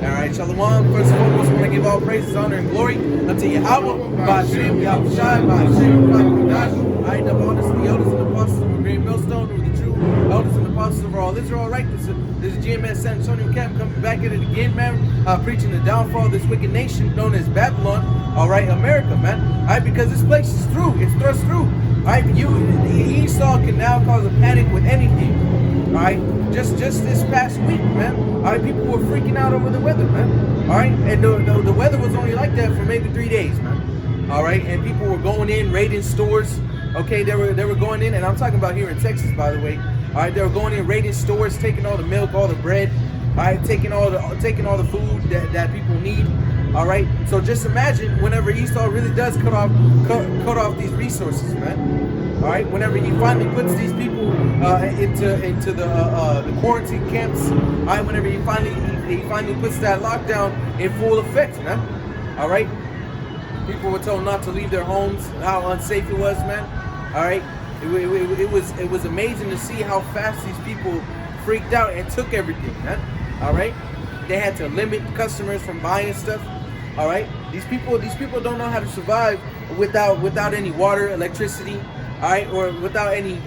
Alright, Shalom. First and foremost, I want to give all praises, honor, and glory unto Yahweh, Ba'ashem, Yahushai, Ba'ashem, Ba'ashem. Alright, the honors of the elders and the apostles of the great millstone, who are the true elders and apostles of all Israel. Alright, this is GMS SAn Antonio camp coming back at it again, man. Preaching the downfall of this wicked nation known as Babylon. Alright, America, man. Alright, because this place is through. It's thrust through. Alright, Esau can now cause a panic with anything. Alright, just this past week, man. Alright, people were freaking out over the weather, man. Alright, and the weather was only like that for maybe 3 days, man. Alright, and people were going in, raiding stores. Okay, they were going in, and I'm talking about here in Texas, by the way. Alright, they were going in, raiding stores, taking all the milk, all the bread. Alright, taking all the food that people need. Alright, so just imagine whenever Esau really does cut off these resources, man. Alright, whenever he finally puts these people into the quarantine camps. Alright, whenever he finally puts that lockdown in full effect, man. Alright, people were told not to leave their homes, how unsafe it was, man. Alright, it was amazing to see how fast these people freaked out and took everything, man. Alright, they had to limit customers from buying stuff. All right, these people don't know how to survive without any water, electricity, all right, or without any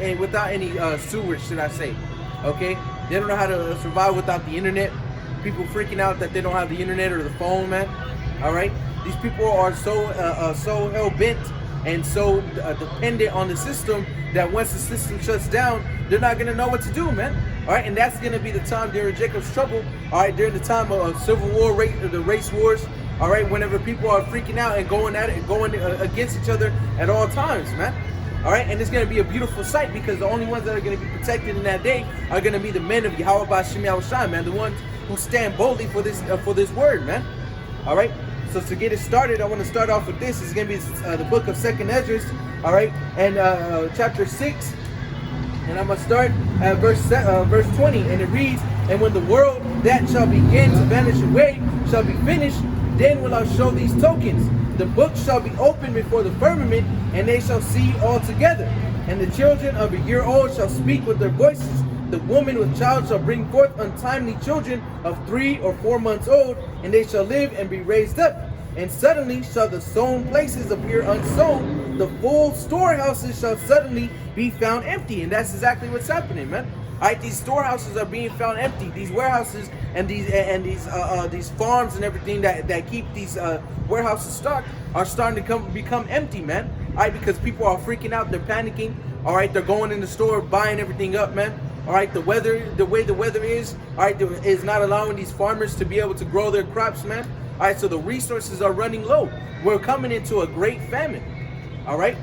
sewage, should I say? Okay, they don't know how to survive without the internet. People freaking out that they don't have the internet or the phone, man. All right, these people are so hell bent and so dependent on the system that once the system shuts down, they're not gonna know what to do, man. All right, and that's gonna be the time during Jacob's trouble. All right, during the time of civil war, the race wars. All right, whenever people are freaking out and going against each other at all times, man. All right, and it's going to be a beautiful sight because the only ones that are going to be protected in that day are going to be the men of Yahweh Ba'ashem Yahushai, man, the ones who stand boldly for this word, man. All right, so to get it started, I want to start off with this. It's going to be the book of 2nd Ezra, all right, and chapter 6, and I'm going to start at verse 20, and it reads, "And when the world that shall begin to vanish away shall be finished, then will I show these tokens. The book shall be opened before the firmament, and they shall see all together. And the children of a year old shall speak with their voices. The woman with child shall bring forth untimely children of 3 or 4 months old, and they shall live and be raised up. And suddenly shall the sown places appear unsown. The full storehouses shall suddenly be found empty." And that's exactly what's happening, man. Alright, these storehouses are being found empty. These warehouses and these farms and everything that keep these warehouses stocked are starting to become empty, man. Alright, because people are freaking out, they're panicking. Alright, they're going in the store, buying everything up, man. Alright, the way the weather is, alright, is not allowing these farmers to be able to grow their crops, man. Alright, so the resources are running low. We're coming into a great famine. Alright,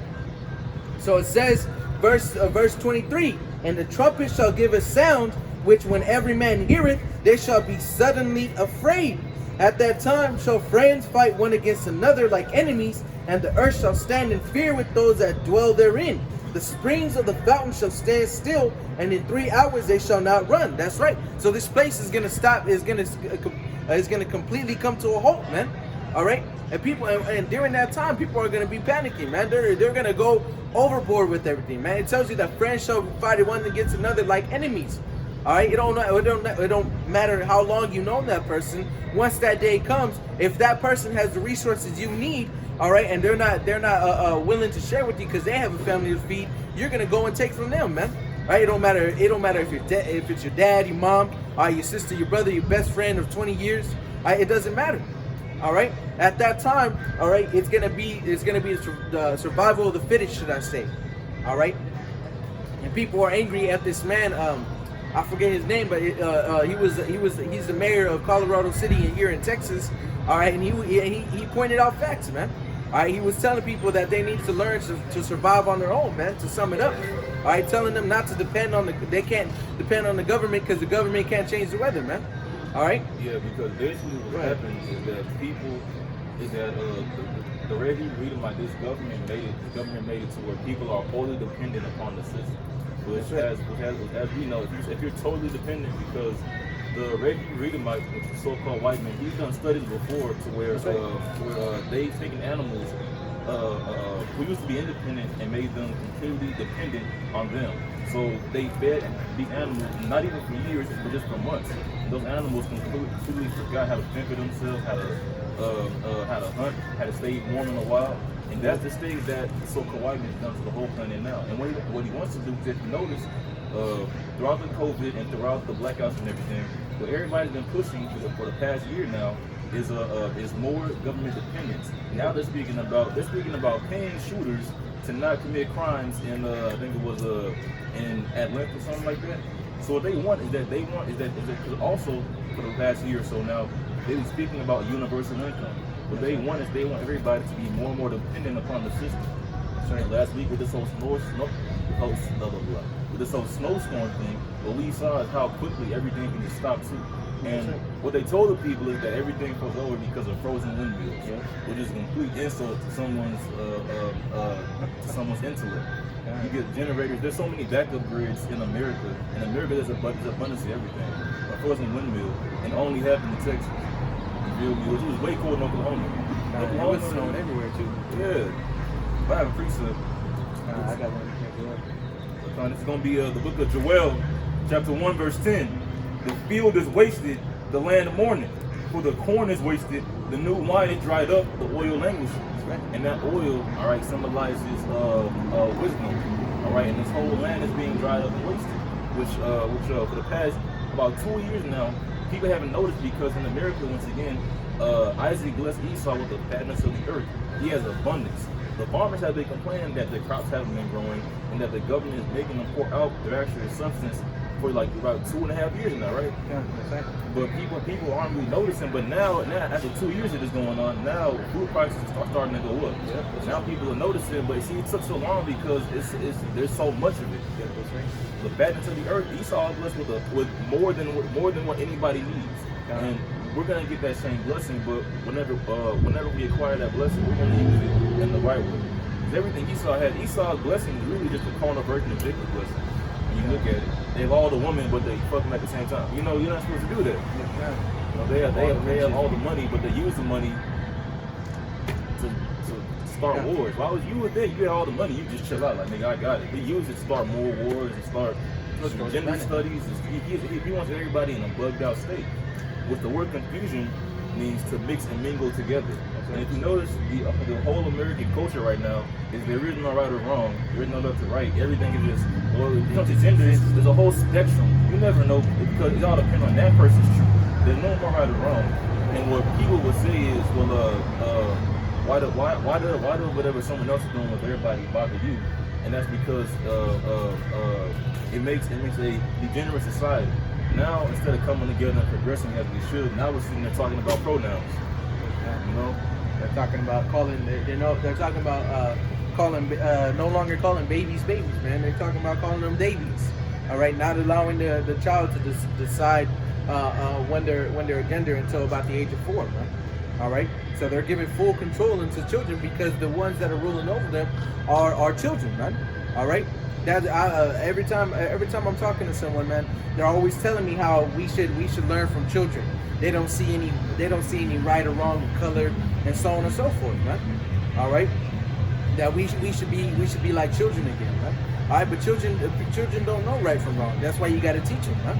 so it says, verse 23. "And the trumpet shall give a sound, which when every man heareth, they shall be suddenly afraid. At that time shall friends fight one against another like enemies, and the earth shall stand in fear with those that dwell therein. The springs of the fountain shall stand still, and in 3 hours they shall not run." That's right. So this place is gonna stop. Is gonna completely come to a halt, man. All right, and during that time, people are gonna be panicking, man. They're gonna go overboard with everything, man. It tells you that friends shall fight one against another like enemies. All right, it don't matter how long you know that person. Once that day comes, if that person has the resources you need, all right, and they're not willing to share with you because they have a family to feed, you're gonna go and take from them, man. All right, it don't matter if it's your dad, your mom, your sister, your brother, your best friend of 20 years. All right, it doesn't matter. All right, at that time, all right, it's gonna be the survival of the fittest, should I say? All right, and people are angry at this man. I forget his name, but he's the mayor of Colorado City here in Texas. All right, and he pointed out facts, man. All right, he was telling people that they need to learn to survive on their own, man. To sum it up, all right, telling them not to depend on they can't depend on the government because the government can't change the weather, man. All right. Yeah, because basically what happens is that the way you read about this government made it to where people are wholly dependent upon the system. Which as we know, if you're totally dependent, because the Readerite, which is so-called white man, he's done studies before to where they've taken animals who used to be independent and made them completely dependent on them. So they fed these animals, not even for years, but just for months. And those animals completely forgot how to fend for themselves, how to hunt, how to stay warm in the wild. And that's the stage that so Kawhi has done to the whole planet now. And what he wants to do, if you notice, throughout the COVID and throughout the blackouts and everything, what everybody's been pushing for the past year now is more government dependence. Now they're speaking about paying shooters to not commit crimes in I think it was in Atlanta or something like that. So what they want is that cause also for the past year or so now they've been speaking about universal income. What they want everybody to be more and more dependent upon the system. Right. Last week with this whole snowstorm thing, what we saw is how quickly everything can just stop too. And what they told the people is that everything goes over because of frozen windmills, which is a complete insult to someone's intellect. You get generators. There's so many backup grids in America. In America, there's abundance of everything. A frozen windmill, and only happened in Texas. You feel me? It was way cold in Oklahoma. It was snowing everywhere too. Yeah. I have a precept. I got one. This is going to be the book of Joel, chapter 1, verse 10. The field is wasted, the land mourning. For the corn is wasted, the new wine is dried up, the oil languishes. Right. And that oil, all right, symbolizes wisdom. All right, and this whole land is being dried up and wasted. Which for the past about 2 years now, people haven't noticed because in America, once again, Isaac blessed Esau with the fatness of the earth. He has abundance. The farmers have been complaining that the crops haven't been growing and that the government is making them pour out their actual substance for like about 2.5 years now, right? Yeah, exactly. But people aren't really noticing. But now after 2 years of this going on, now food prices are starting to go up. Yeah, now people are noticing. But see, it took so long because there's so much of it. Yeah, that's right. The fatness of the earth, Esau is blessed with more than what anybody needs. And we're gonna get that same blessing, but whenever we acquire that blessing, we're gonna use it in the right way. Because everything Esau's blessing is really just a carnal version of Jacob's blessing. When you look at it, they have all the women, but they fuck them at the same time. You know, you're not supposed to do that. They have all the money, but they use the money to start wars. Why was you with that? You had all the money, you just chill out. Like, nigga, I got it. He used it to start more wars and start gender studies. He wants everybody in a bugged out state. With the word confusion means to mix and mingle together. And if you notice, the whole American culture right now is there is no right or wrong, there is no left or right. Everything is just, well, when it comes to gender, there's a whole spectrum. You never know because it all depends on that person's truth. There's no more right or wrong. And what people would say is, well, why do whatever someone else is doing with everybody bother you? And that's because it makes a degenerate society. Now, instead of coming together and progressing as we should, now we're sitting there talking about pronouns. You know, they're talking about no longer calling babies, man. They're talking about calling them babies. All right, not allowing the child to decide when they're gender until about the age of 4, man. All right, so they're giving full control into children because the ones that are ruling over them are children, man. All right. That every time I'm talking to someone, man, they're always telling me how we should learn from children. They don't see any right or wrong color and so on and so forth, man. All right, that we should be like children again, man. All right, but children don't know right from wrong. That's why you got to teach them, man.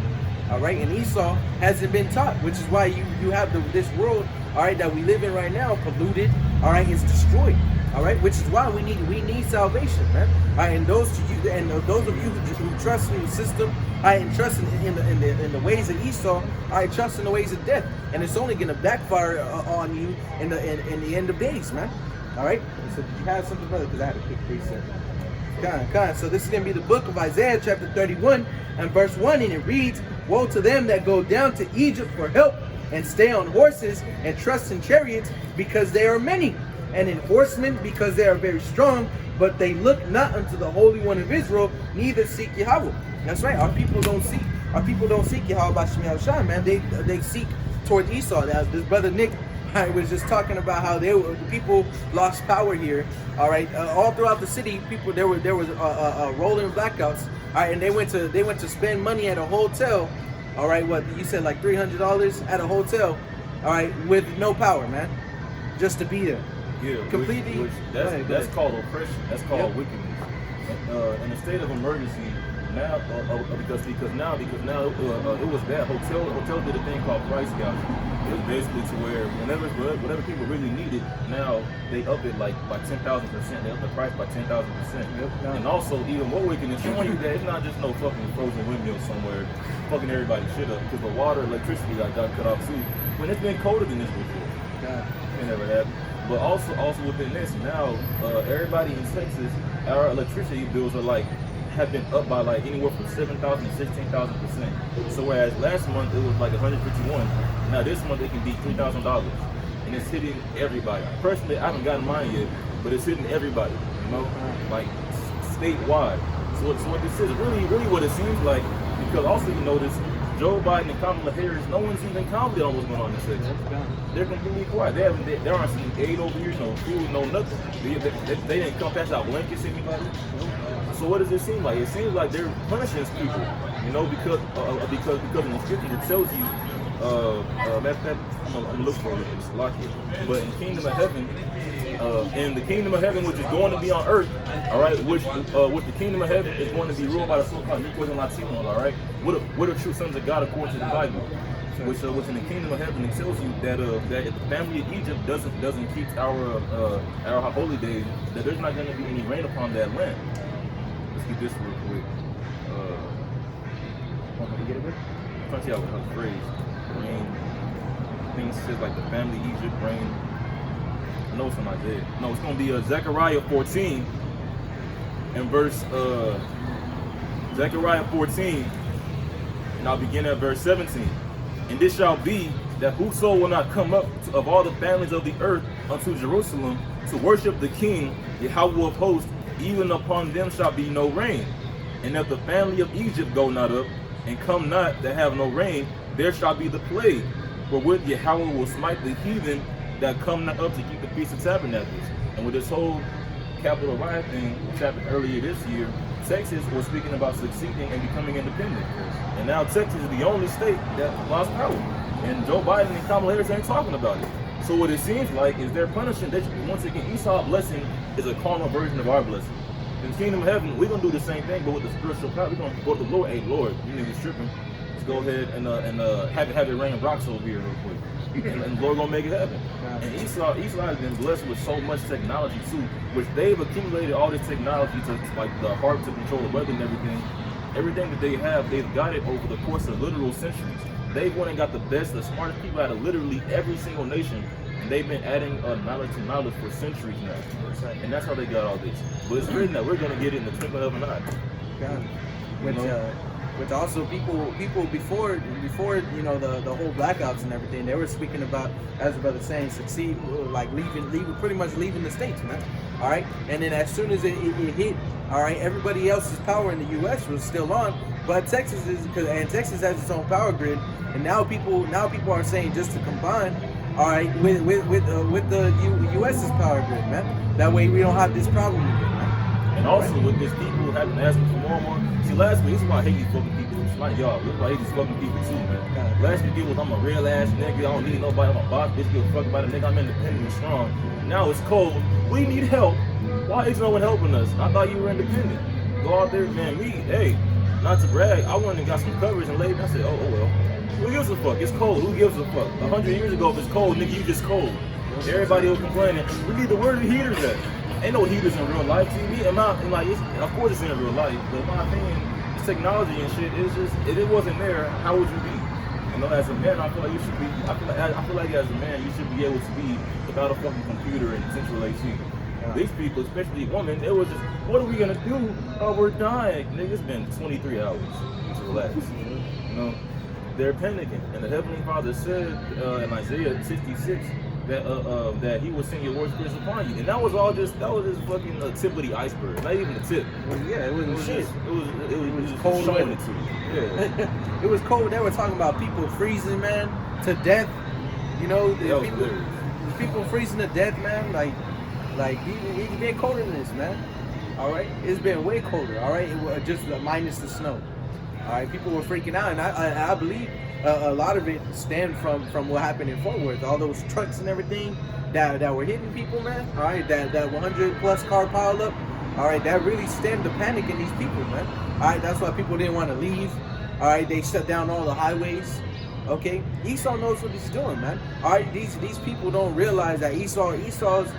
All right, and Esau hasn't been taught, which is why you have this world, all right, that we live in right now, polluted. All right, it's destroyed. All right, which is why we need salvation, man. All right, and those of you who trust in the system, all right, and trust in the ways of Esau, all right, trust in the ways of death, and it's only gonna backfire on you in the end of days, man. All right. So did you have something, brother? Because I had a quick precept. Kind. So this is gonna be the book of Isaiah, chapter 31, and verse 1, and it reads, "Woe to them that go down to Egypt for help, and stay on horses, and trust in chariots, because they are many, and in horsemen, because they are very strong, but they look not unto the Holy One of Israel, neither seek Yahweh." That's right. Our people don't seek Yahweh B'Shem Yahushua, man. They seek toward Esau. This brother Nick, I was just talking about how the people lost power here. All right, all throughout the city, people there was rolling blackouts. All right, and they went to spend money at a hotel. All right, what you said, like $300 at a hotel. All right, with no power, man, just to be there. Yeah, completely. That's called oppression. That's called wickedness. In a state of emergency, now because now it was that hotel did a thing called price gouging. It was basically to where whatever people really needed, now they up it like by 10,000%. They up the price by 10,000%. And also even more wicked is showing you that it's not just no fucking frozen windmill somewhere fucking everybody shit up, because the water, electricity got cut off too. When it's been colder than this before. God. It never happened. But also within this now, everybody in Texas, our electricity bills are like have been up by like anywhere from 7,000 to 16,000%. So whereas last month it was like 151, now this month it can be $3,000, and it's hitting everybody. Personally, I haven't gotten mine yet, but it's hitting everybody. You know, like statewide. So what this is really what it seems like, because also you notice Joe Biden and Kamala Harris, no one's even commented on what's going on in Texas. They're completely quiet. They aren't seeing aid over here, no food, no nothing. They didn't come pass out blankets to anybody. So what does it seem like? It seems like they're punishing people, you know, because in the scripture it tells you, I'm gonna look for it, it's locked here. But in the kingdom of heaven, which is going to be on earth, all right, which the kingdom of heaven is going to be ruled by the so-called Negroes and Latinos, all right. What are true sons of God according to the Bible? Which in the kingdom of heaven it tells you that if the family of Egypt doesn't keep our holy days, that there's not going to be any rain upon that land. Let's get this real quick. Can we get it? I'm trying to see how it's phrased. Rain. I think it says like the family of Egypt rain. I know it's from Isaiah. No, it's going to be Zechariah 14 and verse Zechariah 14, and I'll begin at verse 17. And this shall be that whoso will not come up of all the families of the earth unto Jerusalem to worship the King, Yahweh of hosts, even upon them shall be no rain. And if the family of Egypt go not up, and come not that have no rain, there shall be the plague, wherewith Yahweh will smite the heathen that come not up to keep the Feast of Tabernacles. And with this whole Capitol riot thing, which happened earlier this year, Texas was speaking about succeeding and becoming independent. And now Texas is the only state that lost power. And Joe Biden and Kamala Harris ain't talking about it. So what it seems like is they're punishing. Once again, Esau's blessing is a carnal version of our blessing. In the kingdom of heaven, we're going to do the same thing, but with the spiritual power. We're going to go to the Lord. Hey, Lord, you niggas tripping. Let's go ahead and have it rain rocks over here real quick. And the Lord gonna make it happen. And Esau has been blessed with so much technology too, which they've accumulated all this technology to like the harp to control the weather and everything. Everything that they have, they've got it over the course of literal centuries. They've went and got the best, the smartest people out of literally every single nation, and they've been adding knowledge to knowledge for centuries now. And that's how they got all this. But it's written that we're gonna get it in the twinkling of an eye. Which also people before you know the whole blackouts and everything, they were speaking about, as the brother saying, succeed, like leaving pretty much leaving the states, man. All right, and then as soon as it hit, all right, everybody else's power in the U.S. was still on, but Texas Texas has its own power grid, and now people are saying just to combine, all right, with the U.S.'s power grid, man. That way we don't have this problem again, man. And also with this, people have been asking for more and more. See, last week, this is why I hate these fucking people. It's like y'all, this is why I hate these fucking people too, man. Last week it was, I'm a real ass nigga, I don't need nobody, I'm a boss, bitch, give a fuck about a nigga, I'm independent and strong. Now it's cold, we need help. Why is no one helping us? I thought you were independent. Go out there, man, hey, not to brag, I went and got some coverage and laid, and I said, oh well. Who gives a fuck? It's cold, who gives a fuck? 100 years ago, if it's cold, nigga, you just cold. Everybody was complaining, we need to where the heaters at? Ain't no heaters in real life, TV. Of course it's in real life, but in my opinion, this technology and shit, it's just, if it wasn't there, how would you be? You know, as a man, I feel like you should be, I feel like as a man, you should be able to be without a fucking computer and central AC. These people, especially women, it was just, what are we gonna do? Oh, we're dying. Nigga, it's been 23 hours to relax. You know, they're panicking. And the Heavenly Father said in Isaiah 66, that he will send your words spirits upon you, and that was just fucking the tip of the iceberg, not even the tip. Well, yeah, it wasn't shit. It was just cold showing weather. it to you. Yeah. It was cold. They were talking about people freezing, man, to death. You know, people freezing to death, man. Like it's been colder than this, man. All right, it's been way colder. All right, it was just minus the snow. All right, people were freaking out, and I believe a lot of it stemmed from what happened in Fort Worth. All those trucks and everything that were hitting people, man. All right, that 100+ car pileup. All right, that really stemmed the panic in these people, man. right, that's why people didn't want to leave. All right, they shut down all the highways. Okay, Esau knows what he's doing, man. All right, these people don't realize that Esau's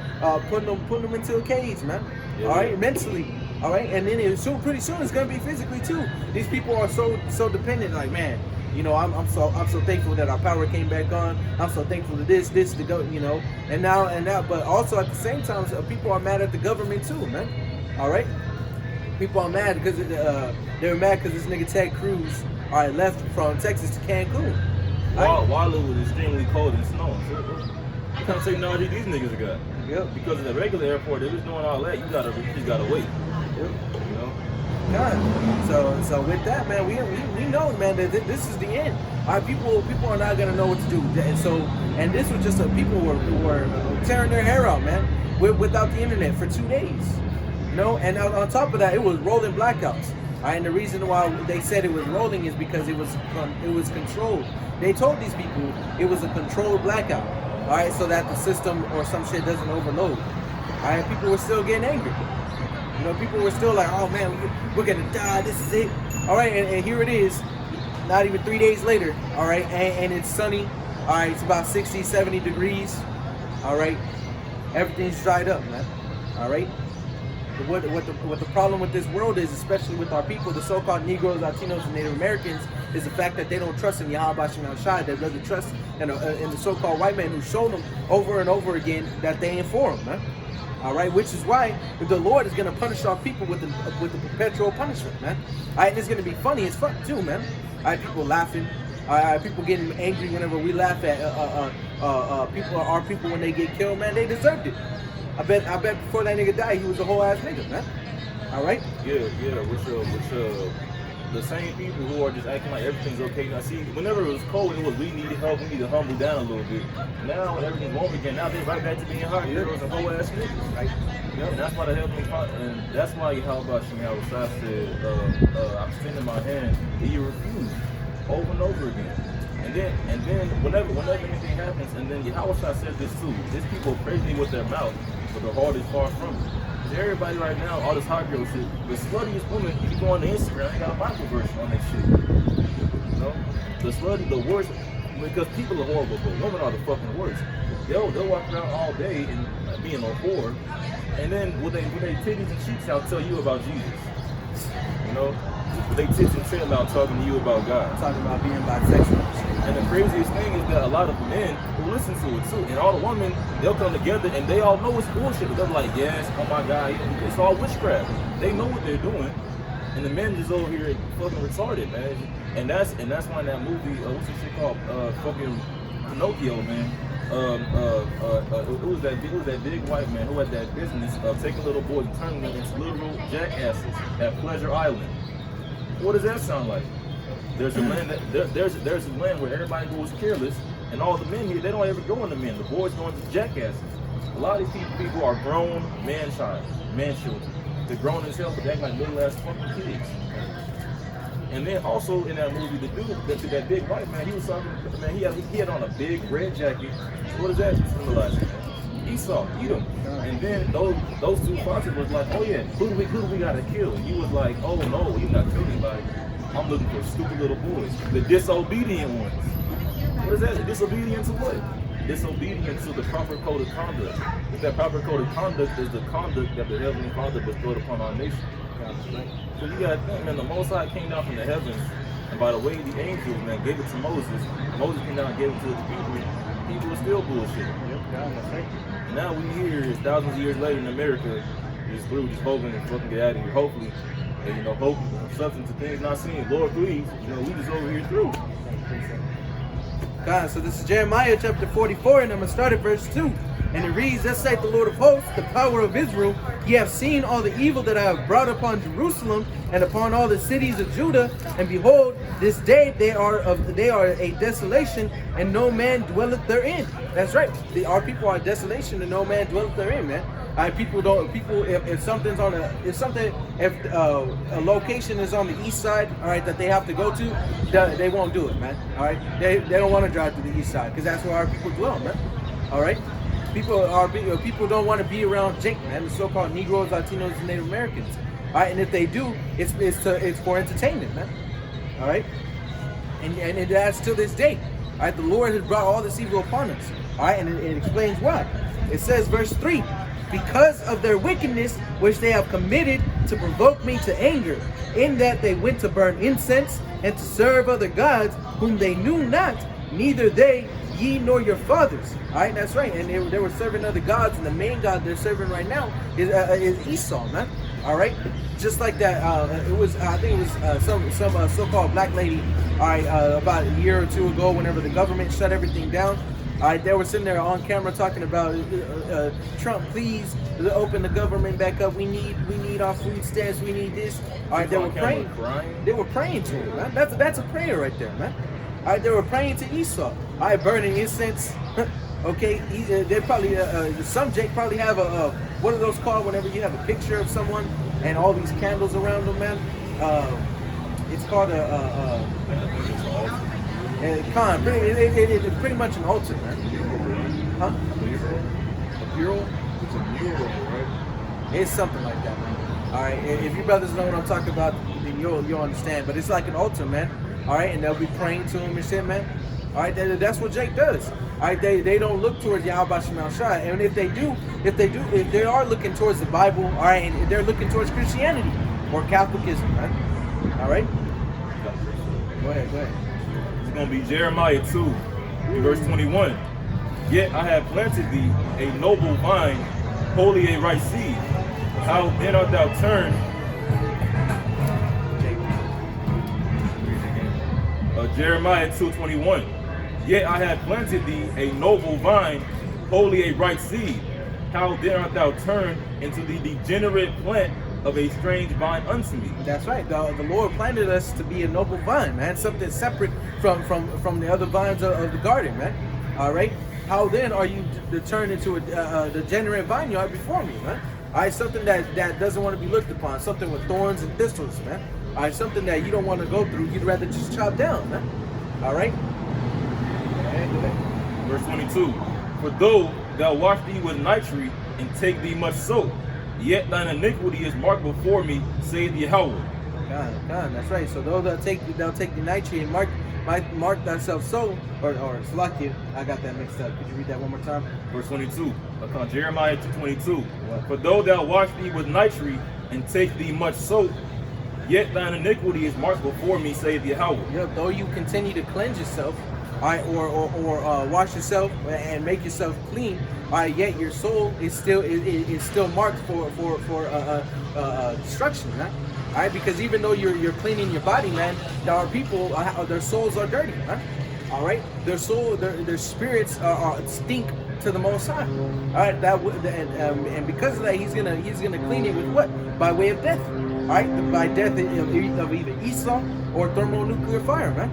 putting them into a cage, man. Yeah. All right, mentally. All right, and then pretty soon it's gonna be physically too. These people are so dependent. Like, man, you know, I'm so thankful that our power came back on. I'm so thankful to this to go, you know, and now, but also at the same time, people are mad at the government too, man. All right, people are mad because they're mad because this nigga Ted Cruz, all right, left from Texas to Cancun. While it was extremely cold and snowing. So what kind of technology these niggas got? Yep. Because in the regular airport, if it's doing all that, you just gotta wait. Yep. You know. God. So with that, man, we know, man, that this is the end. All right, people are not gonna know what to do. And this was just people were tearing their hair out, man, without the internet for 2 days. You know, and on top of that, it was rolling blackouts. All right, and the reason why they said it was rolling is because it was controlled. They told these people it was a controlled blackout. All right, so that the system or some shit doesn't overload. All right, people were still getting angry. You know, people were still like, oh man, we're gonna die. This is it. All right, and here it is. Not even 3 days later. All right, and it's sunny. All right, it's about 60, 70 degrees. All right, everything's dried up, man. All right. What the problem with this world is, especially with our people, the so-called Negroes, Latinos, and Native Americans, is the fact that they don't trust in Yahweh Shem Shai. They rather trust in the so-called white man who showed them over and over again that they ain't for them, man. All right, which is why the Lord is gonna punish our people with the perpetual punishment, man. All right, and it's gonna be funny as fuck too, man. All right, people laughing. All right, people getting angry whenever we laugh at our people when they get killed, man. They deserved it. I bet before that nigga died, he was a whole ass nigga, man. All right. Yeah. Which the same people who are just acting like everything's okay. Now, see, whenever it was cold, it was we needed help, we need to humble down a little bit. Now when everything's warm again, now they're right back to being hot. There was a whole ass niggas, right? Yeah, and that's why the Heavenly Father, and that's why Yahweh Shem Shai said, I'm extending my hand, and you refuse over and over again. And then whenever anything happens, and then Yahweh Shai says this too, these people praise me with their mouth, but their heart is far from me. Everybody right now, all this hot girl shit, the sluttiest woman, you go on the Instagram, they got a Bible verse on that shit. You know? The worst, because people are horrible, but women are the fucking worst. They'll walk around all day and being a whore, and then with they titties and cheeks out tell you about Jesus. You know? With they tits and trail out talking to you about God. Talking about being bisexual. And the craziest thing is that a lot of men who listen to it too, and all the women, they'll come together and they all know it's bullshit. But they're like, yes, oh my God, it's all witchcraft. They know what they're doing, and the men just over here fucking retarded, man. And that's why in that movie, what's this shit called? Fucking Pinocchio, man. It was that big white man who had that business of taking little boys and turning them into literal jackasses at Pleasure Island. What does that sound like? There's a land there's a land where everybody goes careless, and all the men here, they don't ever go into men. The boys go into jackasses. A lot of these people are grown man-children. They're grown as hell, but they act like little ass fucking kids. And then also in that movie, the dude, that big white man, he was talking, man, he had on a big red jacket. What does that symbolize? Esau, Edom. And then those two foxes was like, oh yeah, who do we gotta kill? And you was like, oh no, you not killing anybody. I'm looking for stupid little boys, the disobedient ones. What is that? Disobedient to what? Disobedient to the proper code of conduct. If that proper code of conduct is the conduct that the Heavenly Father bestowed upon our nation. So you gotta think, man, the Most High came down from the heavens, and by the way the angels, man, gave it to Moses. Moses came down and gave it to the people. People were still bullshit. And now we here, thousands of years later in America, we're just hoping and fucking get out of here. Hopefully. And, you know, hope substance to things not seen. Lord, please, you know, we just over here through. God, so this is Jeremiah chapter 44, and I'm going to start at verse 2. And it reads, thus saith the Lord of hosts, the power of Israel, ye have seen all the evil that I have brought upon Jerusalem and upon all the cities of Judah, and behold, this day they are a desolation, and no man dwelleth therein. That's right. Our people are desolation, and no man dwelleth therein, man. If a location is on the east side, all right, that they have to go to, they won't do it, man. All right, they don't want to drive to the east side because that's where our people dwell, man. All right, people don't want to be around Jake, man. The so-called Negroes, Latinos, and Native Americans. All right, and if they do, it's for entertainment, man. All right, and it adds to this day. All right, the Lord has brought all this evil upon us. All right, and it explains why. It says, verse 3, because of their wickedness which they have committed to provoke me to anger, in that they went to burn incense and to serve other gods whom they knew not, neither they, ye nor your fathers. All right, that's right. And they were serving other gods, and the main god they're serving right now is Esau, man. All right, just like that. It was I think it was some so-called black lady. All right, about a year or two ago, whenever the government shut everything down. All right, they were sitting there on camera talking about Trump, please open the government back up. We need our food stamps. We need this. All right, they were praying. They were praying to him, man. That's a prayer right there, man. All right, they were praying to Esau. All right, burning incense. Okay, they probably some Jake probably have a what are those called whenever you have a picture of someone and all these candles around them, man. It's called it's pretty much an altar, man. Huh? A mural? It's a mural, right? It's something like that, man. All right, if you brothers know what I'm talking about, then you'll understand. But it's like an altar, man. All right, and they'll be praying to him and shit, man. All right, that's what Jake does. All right, they don't look towards Yahweh Shema Shai, and if they are looking towards the Bible, all right, and they're looking towards Christianity or Catholicism, right? All right. Go ahead. It's going to be Jeremiah 2, verse 21. Yet I have planted thee a noble vine, wholly a right seed. How then art thou turned? Jeremiah 2:21. Yet I have planted thee a noble vine, wholly a right seed. How then art thou turned into the degenerate plant of a strange vine unto me? That's right. The Lord planted us to be a noble vine, man. Something separate from the other vines of the garden, man. All right. How then are you turned into a degenerate vineyard before me, man? All right. Something that doesn't want to be looked upon. Something with thorns and thistles, man. All right. Something that you don't want to go through. You'd rather just chop down, man. All right. Verse 22. For though thou wash thee with nitre and take thee much soap, yet thine iniquity is marked before me, saith Yahweh. God, that's right. So though they'll take the nitrate and mark thyself so, or Slakia, I got that mixed up. Could you read that one more time? Verse 22. Jeremiah 2:22. For though thou wash thee with nitrate and take thee much soap, yet thine iniquity is marked before me, saith Yahweh. Yep. Though you continue to cleanse yourself, all right, or wash yourself and make yourself clean, all right, yet your soul is still marked for destruction, right? All right, because even though you're cleaning your body, man, there are people their souls are dirty, right? All right, their spirits stink to the Most High. All right, and because of that, he's gonna clean it with what? By way of death. All right, by death of either Esau or thermonuclear fire, man.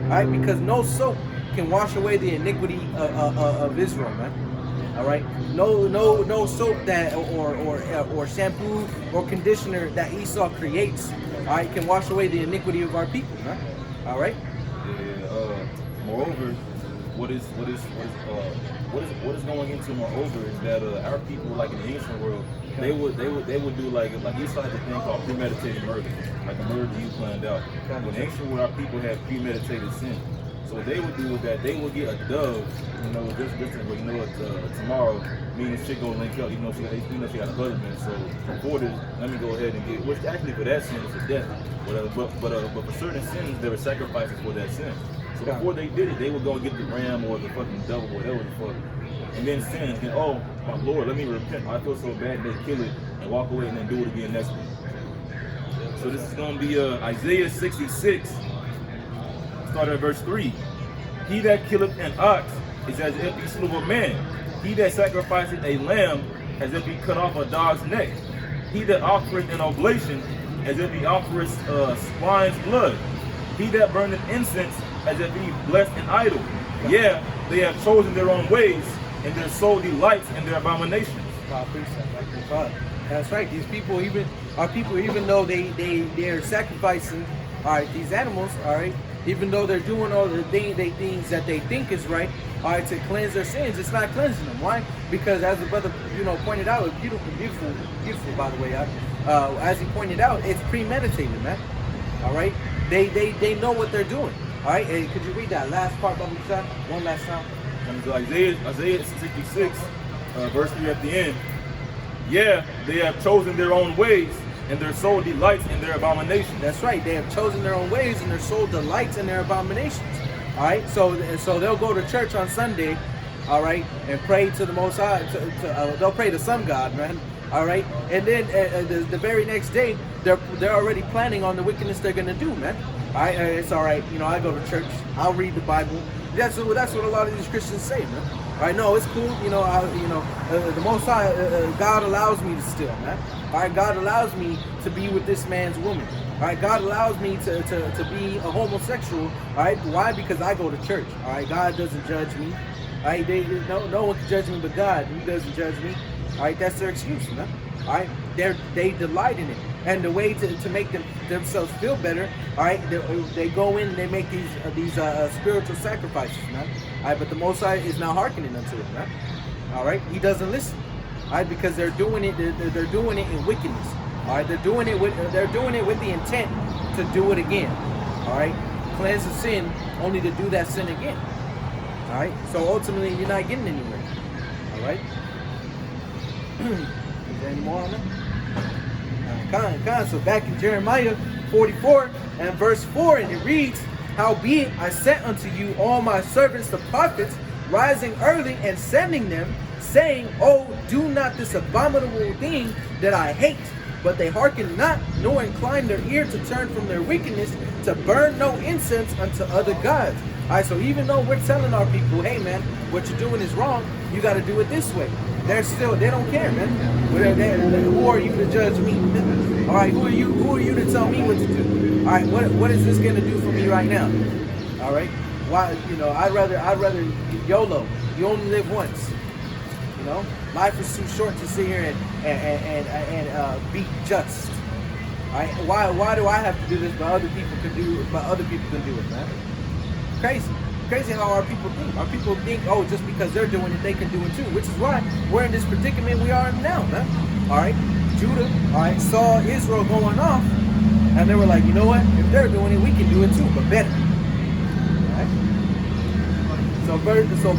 All right, because no soap can wash away the iniquity of Israel, man. All right, no soap that or shampoo or conditioner that Esau creates, all right, can wash away the iniquity of our people, man. All right. Yeah. Moreover, what is going into moreover is that our people, like in the ancient world, they would do like Esau had a thing called premeditated murder, like a murder you planned out. In the ancient world, our people had premeditated sin. So what they would do is that they would get a dove, just different, but tomorrow, me and this chick gonna link up, she got a husband. So before this, let me go ahead and get, which actually for that sin is a death. But for certain sins, there were sacrifices for that sin. So before they did it, they would go and get the ram or the fucking dove or whatever the fuck, and then sin, and oh my Lord, let me repent. I feel so bad, they kill it and walk away and then do it again next week. So this is gonna be Isaiah 66. Start at verse 3. He that killeth an ox is as if he slew a man. He that sacrificeth a lamb as if he cut off a dog's neck. He that offereth an oblation as if he offereth swine's blood. He that burneth incense as if he blessed an idol. Yeah, they have chosen their own ways, and their soul delights in their abominations. That's right. These people, even though they're sacrificing, all right, these animals, all right, even though they're doing all the things that they think is right, all right, to cleanse their sins, it's not cleansing them. Why? Because as the brother, pointed out, it's beautiful, by the way. as he pointed out, it's premeditated, man. All right, they know what they're doing. All right, hey, could you read that last part, Baba Shah, one last time? And so Isaiah 66, verse 3 at the end. Yeah, they have chosen their own ways, and their soul delights in their abominations. That's right. They have chosen their own ways, and their soul delights in their abominations. All right. So they'll go to church on Sunday, all right, and pray to the Most High. They'll pray to some God, man. All right. And then the very next day, they're already planning on the wickedness they're gonna do, man. All right. It's all right. You know, I go to church. I'll read the Bible. That's what a lot of these Christians say, man. All right, no, it's cool. You know, the Most High, God allows me to steal, man. All right, God allows me to be with this man's woman. All right, God allows me to be a homosexual. All right, why? Because I go to church. All right, God doesn't judge me. All right, no one can judge me but God. He doesn't judge me. All right, that's their excuse, man. All right, they delight in it, and the way to make themselves feel better, all right, they go in and they make these spiritual sacrifices, man. All right, but the Most High is not hearkening unto it, man. All right, He doesn't listen. All right, because they're doing it in wickedness. All right, they're doing it with the intent to do it again. All right, cleanse the sin only to do that sin again. All right, so ultimately you're not getting anywhere. All right. Is there any more on that? So back in Jeremiah 44 and verse 4, and it reads, Howbeit I sent unto you all my servants the prophets, rising early and sending them, saying, Oh, do not this abominable thing that I hate. But they hearken not, nor incline their ear to turn from their wickedness, to burn no incense unto other gods. All right, so even though we're telling our people, hey man, what you're doing is wrong, you got to do it this way. They don't care, man. Who are you to judge me? All right, who are you to tell me what to do? All right, what is this gonna do for me right now? All right, why? You know, I'd rather YOLO. You only live once. You know, life is too short to sit here and be just. All right, why do I have to do this, but other people can do it, man? Crazy how our people think. Our people think, oh, just because they're doing it, they can do it too. Which is why we're in this predicament we are in now, man. All right, Judah, all right, saw Israel going off, and they were like, you know what? If they're doing it, we can do it too, but better. All right. So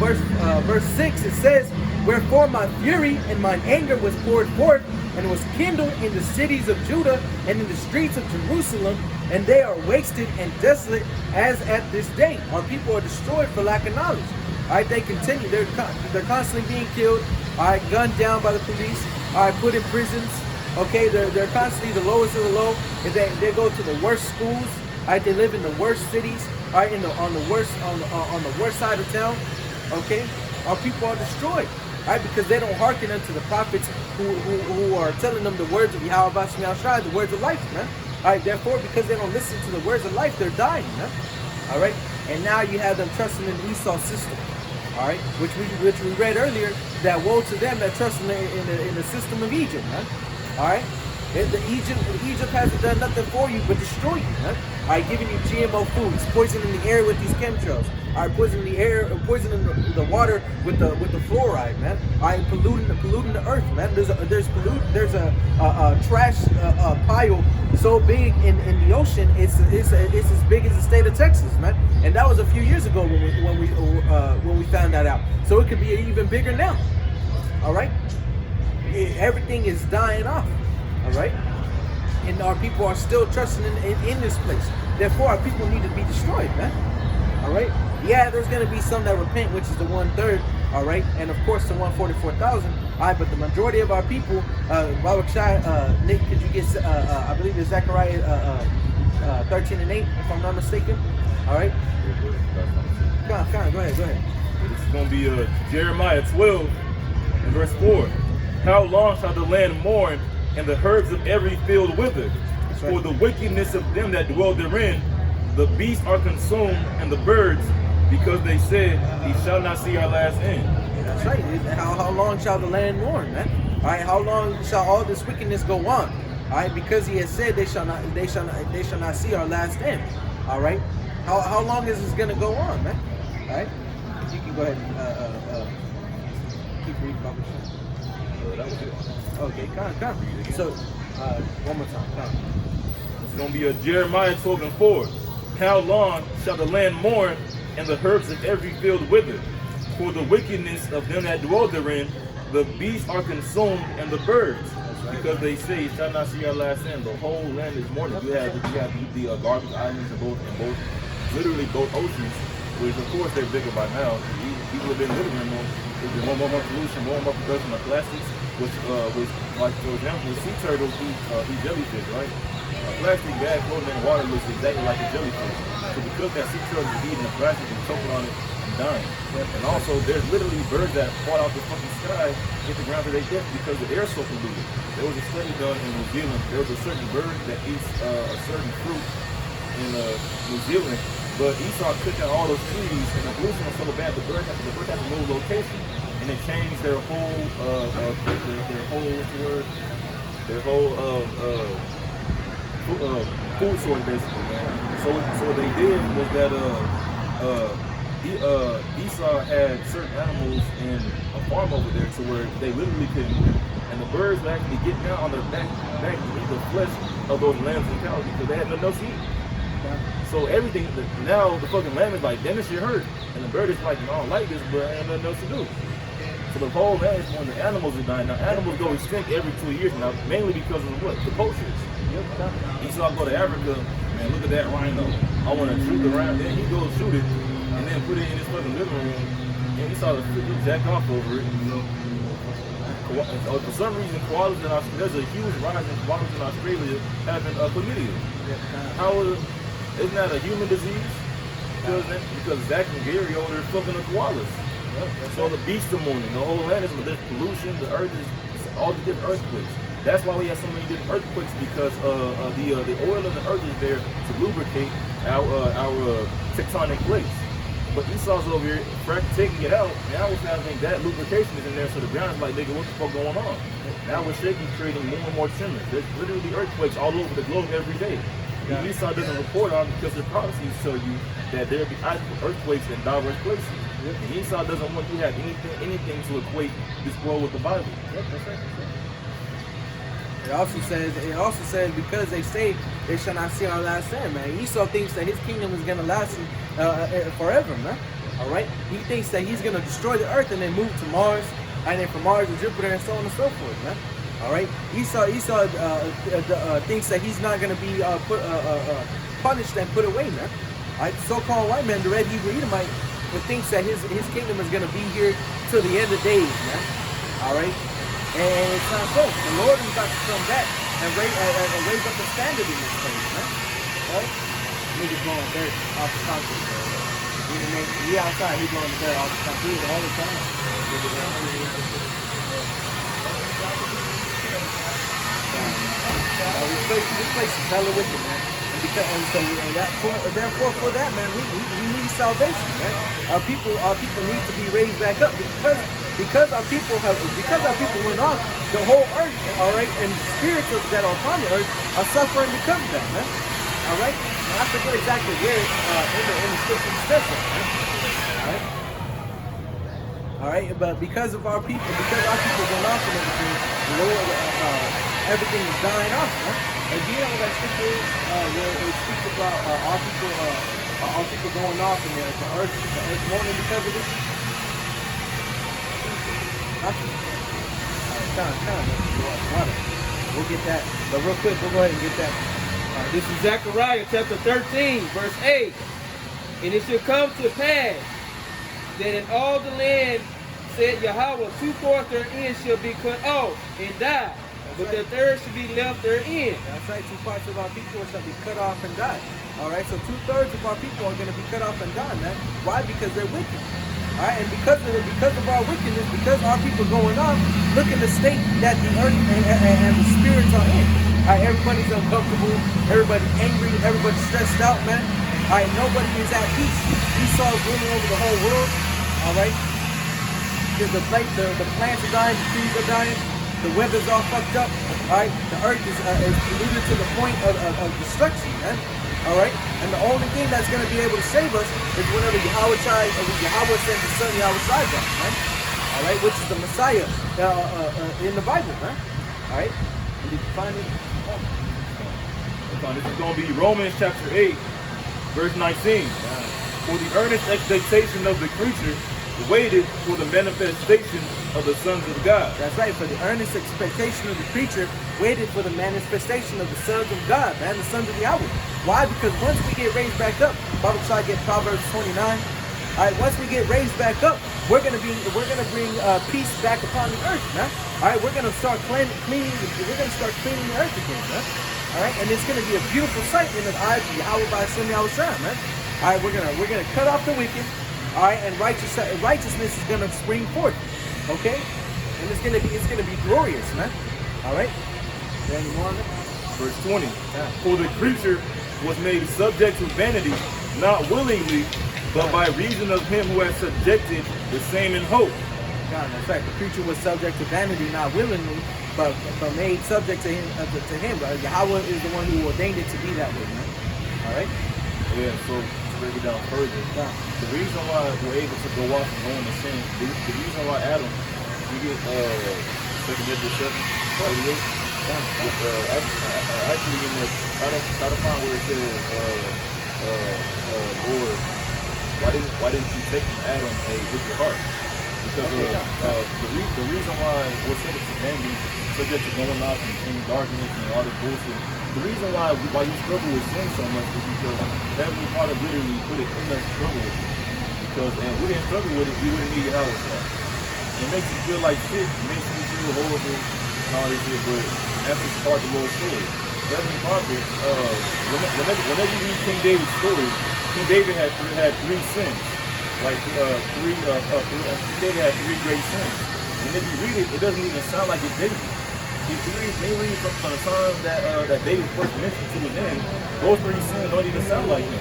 verse 6 it says, Wherefore my fury and mine anger was poured forth, and was kindled in the cities of Judah and in the streets of Jerusalem, and they are wasted and desolate as at this day. Our people are destroyed for lack of knowledge. All right, they continue. They're constantly being killed. All right, gunned down by the police. All right, put in prisons. Okay, they're constantly the lowest of the low. They go to the worst schools. All right, they live in the worst cities. All right, on the worst side of town. Okay, our people are destroyed. All right, because they don't hearken unto the prophets who are telling them the words of Yahweh Shem Shai, the words of life, man. All right, therefore, because they don't listen to the words of life, they're dying, man. All right, and now you have them trusting in the Esau system. All right, which we read earlier, that woe to them that trust in the system of Egypt, man. All right, Egypt hasn't done nothing for you but destroy you, man. All right, giving you GMO foods, poisoning the air with these chemtrails. All right, poisoning the air, poisoning the water with the fluoride, man. All right, polluting the earth, man. There's a trash pile so big in the ocean, it's as big as the state of Texas, man. And that was a few years ago when we found that out. So it could be even bigger now. All right, everything is dying off. All right, and our people are still trusting in this place. Therefore, our people need to be destroyed, man. All right. Yeah, there's going to be some that repent, which is the 1/3, all right, and of course the 144,000. All right, but the majority of our people, Baba Shai, Nick, could you get, I believe it's Zechariah 13 and 8, if I'm not mistaken. All right. Go ahead. This is going to be Jeremiah 12 and verse 4. How long shall the land mourn, and the herbs of every field wither? For the wickedness of them that dwell therein, the beasts are consumed, and the birds, because they said, He shall not see our last end. That's right. How long shall the land mourn, man? All right. How long shall all this wickedness go on? All right. Because He has said they shall not see our last end. All right. How long is this gonna go on, man? All right. You can go ahead and keep reading, Baba Shai. That was it. Okay, come. So, one more time, come. It's going to be a Jeremiah 12:4. How long shall the land mourn and the herbs of every field wither? For the wickedness of them that dwell therein, the beasts are consumed and the birds. Because they say, shall not see our last end. The whole land is mourning. You have the garbage islands in both, literally both oceans, which of course they're bigger by now. People have been living in more. There's been more pollution, more production of plastics, which like for example, sea turtles eat jellyfish, right? A plastic bag floating in water looks exactly like a jellyfish. So because that sea turtle is eating the plastic and choking on it and dying. And also there's literally birds that fall out the fucking sky, hit the ground to their death because the air's so polluted. There was a study done in New Zealand. There was a certain bird that eats a certain fruit in New Zealand, but Esau took out all those trees and the pollution was so bad the bird had to move location. And it changed their whole food source basically, man. So what they did was that Esau had certain animals in a farm over there to where they literally couldn't move. And the birds would actually get down on their back to eat the flesh of those lambs and cows because they had nothing else to eat. So everything, now the fucking lamb is like, damn, this shit hurt. And the bird is like, no, I don't like this, but I ain't nothing else to do. So the whole land is when the animals are dying. Now animals go extinct every 2 years now, mainly because of what? The poachers. Esau go to Africa, man, look at that rhino. I want to shoot the rhino. Then he goes shoot it, and then put it in his fucking living room. And Esau jack off over it, you know. For some reason, koalas in Australia, there's a huge rise in koalas in Australia having chlamydia. Isn't that a human disease? Because Zach and Gary over there fucking the koalas. So the beasts are mourning. The whole land is there's pollution. The earth is all the different earthquakes. That's why we have so many different earthquakes because the oil of the earth is there to lubricate our tectonic plates. But Esau's over here taking it out. Now we're having that lubrication is in there, so the ground is like, nigga, what the fuck going on? Now we're shaking, creating more and more tremors. There's literally earthquakes all over the globe every day. And Esau doesn't report on because the prophecies tell you that there will be earthquakes in diverse places. And Esau doesn't want you to have anything to equate this world with the Bible. That's right. It also says because they say they shall not see our last end, man. Esau thinks that his kingdom is gonna last forever, man. All right, he thinks that he's gonna destroy the earth and then move to Mars, and then from Mars to Jupiter and so on and so forth, man. All right, Esau thinks that he's not gonna be punished and put away, man. All right, so-called white man, the red Hebrew Edomite, thinks that his kingdom is gonna be here till the end of days, man. All right. And it's not so. The Lord is about to come back and raise up the standard in this place, man. Right? Niggas blowing dirt off the concrete, man. We outside, he blowing the dirt off the concrete all the time. This place is hella wicked, man. Therefore, for that, man, we need salvation, man. Our people need to be raised back up because our people went off. The whole earth, all right, and spirits that are upon the earth are suffering because of that, man. All right, and I forget exactly where in the scripture it says that, man. All right, but because our people went off and everything, the Lord, everything is dying off, man. And do you know what that scripture is? Where it speaks about our people going off and the earth mourning because of this. We'll get that. But real quick, we'll go ahead and get that. This is Zechariah chapter 13, verse 8. And it shall come to pass that in all the land, said Yahweh, 2/4 therein shall be cut off and die, but the third shall be left therein. That's right, 2 parts of our people shall be cut off and die. All right, so 2/3 of our people are going to be cut off and die, man. Why? Because they're wicked. All right, and because of our wickedness, because our people going off, look at the state that the earth and the spirits are in. All right, everybody's uncomfortable, everybody's angry, everybody's stressed out, man. All right, nobody is at peace. Esau is ruling over the whole world. All right, the plants are dying, the trees are dying, the weather's all fucked up. All right, the earth is polluted to the point of destruction, man. All right, and the only thing that's going to be able to save us is whenever Yahweh sends his son Yahweh down, right? All right, which is the Messiah in the Bible, man. All right, and did you find it? This is going to be Romans chapter 8, verse 19. For the earnest expectation of the creature waited for the manifestation of the sons of God. That's right. For the earnest expectation of the creature waited for the manifestation of the sons of God, man, the sons of Yahweh. Why? Because once we get raised back up, Bible try to get Proverbs 29. All right, once we get raised back up, we're gonna bring peace back upon the earth, man. All right, we're gonna start cleaning the earth again, man. All right, and it's gonna be a beautiful sight in the eyes of Yahweh by Hashem Yahushua, man. All right, we're gonna cut off the wicked. All right, and righteousness is gonna spring forth. Okay, and it's gonna be glorious, man. All right. Is there any more on it? Verse 20. For the creature was made subject to vanity, not willingly, but by reason of him who has subjected the same in hope. God, that's right. The creature was subject to vanity, not willingly, but made subject to him. Yahweh is the one who ordained it to be that way, man. All right. Yeah. So to break it down further, the reason why we're able to go off and go into sin, the reason why Adam, we get 2 Corinthians 7:38. Actually, in the try to find where it says, Lord, why didn't you take from Adam a wicked heart? Because the reason why we're subject to vanity, subject to going off in darkness and all this bullshit. The reason why you struggle with sin so much is because Heavenly Father literally put it in us to struggle with it. Because if we didn't struggle with it, we wouldn't need Yahweh. It makes you feel like shit. It makes you feel horrible and all this shit. But that's just part of the Lord's story. Heavenly Father, whenever you read King David's story, King David had three sins. Like King David had three great sins. And if you read it, it doesn't even sound like it's David. If you read from the time that David first mentioned to the men, those three sins don't even sound like him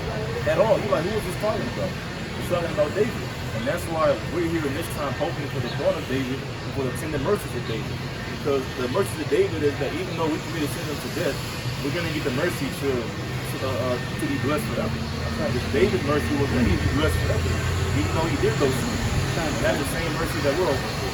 at all. You're like, who is this talking about? He's talking about David. And that's why we're here in this time hoping for the throne of David and for the tender mercies of David. Because the mercies of David is that even though we committed sin unto death, we're going to get the mercy to be blessed forever. Because David's mercy was that he'd be blessed forever, even though he did those things. And that's the same mercy that we're hoping for.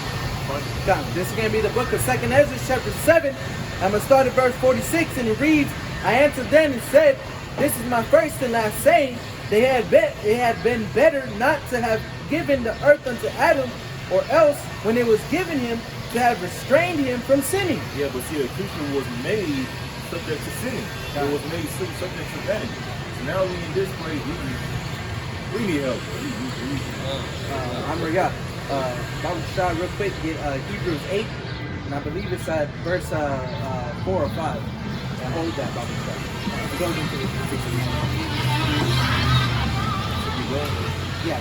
This is going to be the book of 2nd Ezra, chapter 7. I'm going to start at verse 46, and it reads, I answered then and said, this is my first and last saying. It had been better not to have given the earth unto Adam, or else, when it was given him, to have restrained him from sinning. Yeah, but see, a creature was made subject to sinning. It was made subject to vanity. So now we in this place, we need help. I'm Riyad. Bible shot real quick, get Hebrews 8, and I believe it's at verse 4 or 5. And hold that Bible shot. It goes into the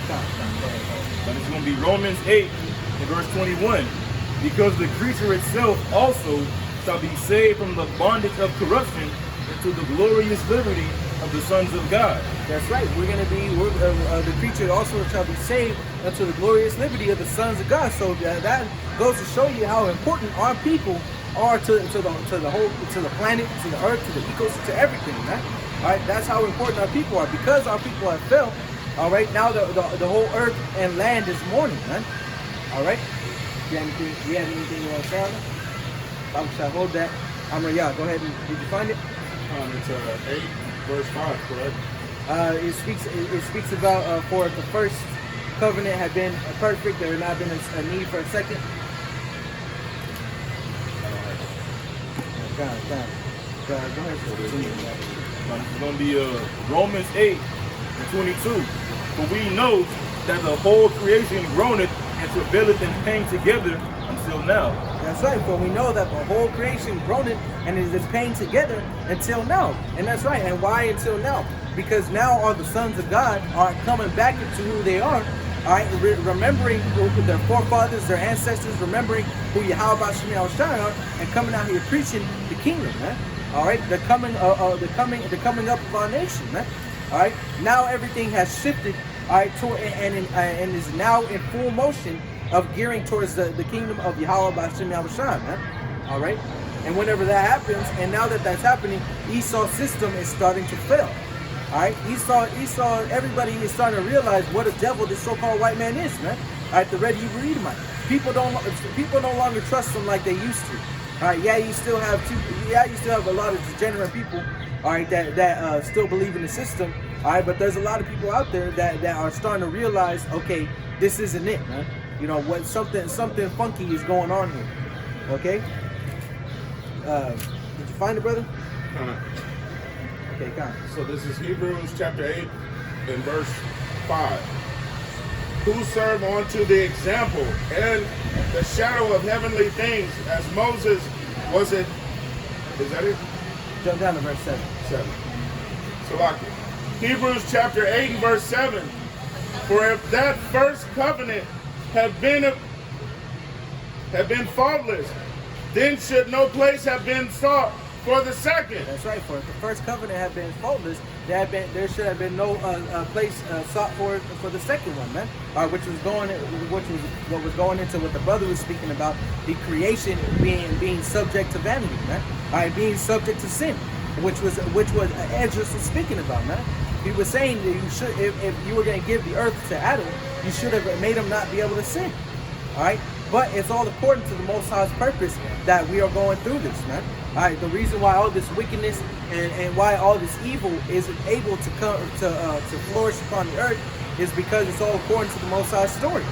come. But it's going to be Romans 8 and verse 21. Because the creature itself also shall be saved from the bondage of corruption into the glorious liberty of the sons of God. That's right. The creature also shall be saved unto the glorious liberty of the sons of God. So that goes to show you how important our people are to the planet, to the earth, to the ecosystem, to everything, man. All right, that's how important our people are. Because our people have fell, all right, now the whole earth and land is mourning, man. All right. Do you have anything you want to say on that? I shall hold that. I'm Riyad. Go ahead and did you find it? It's 8, verse 5, correct? It speaks about for the first covenant had been perfect, there had not been a need for a second. Go ahead. It's going to be Romans 8 and 22. For we know that the whole creation groaneth and travaileth in pain together until now. That's right, for we know that the whole creation groaneth and is in pain together until now. And that's right. And why until now? Because now all the sons of God are coming back into who they are. All right, remembering their forefathers, their ancestors, remembering who Yahweh B'Shem Yahushua are, and coming out here preaching the kingdom, man. All right, the coming up of our nation, man. All right, now everything has shifted. All right, and is now in full motion of gearing towards the kingdom of Yahweh B'Shem Yahushua, man. All right, and whenever that happens, and now that that's happening, Esau's system is starting to fail. All right, Esau, everybody is starting to realize what a devil this so-called white man is, man. All right, the red Hebrew Edomite. People no longer trust them like they used to. All right, you still have a lot of degenerate people, all right, that still believe in the system, all right, but there's a lot of people out there that are starting to realize, okay, this isn't it, man. You know what? Something funky is going on here. Okay. Did you find it, brother? Okay, come. So this is Hebrews chapter 8 and verse 5. Who serve unto the example and the shadow of heavenly things, as Moses was it. Is that it? Jump down to verse 7. 7. Salakia. Hebrews chapter 8 and verse 7. For if that first covenant had been faultless, then should no place have been sought for the second. That's right. For if the first covenant had been faultless, there should have been no place sought for the second one, man. Which was what was going into what the brother was speaking about, the creation being subject to vanity, man. All right, being subject to sin, which was Esdras was speaking about, man. He was saying that you should, if you were going to give the earth to Adam, you should have made him not be able to sin. All right, but it's all according to the Most High's purpose that we are going through this, man. All right, the reason why all this wickedness and why all this evil isn't able to come to flourish upon the earth is because it's all according to the Most High's story.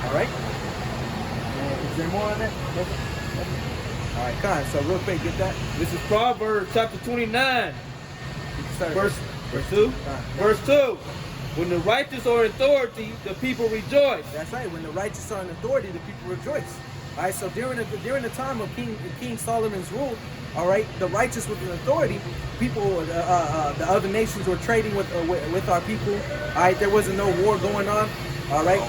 All right. Is there more on that? All right, Khan. So real quick, get that. This is Proverbs chapter 29, verse 2. Verse 2. When the righteous are in authority, the people rejoice. That's right. When the righteous are in authority, the people rejoice. All right. So during the time of King Solomon's rule, all right, the righteous with the authority, people, the other nations were trading with our people. All right. There wasn't no war going on. All right. I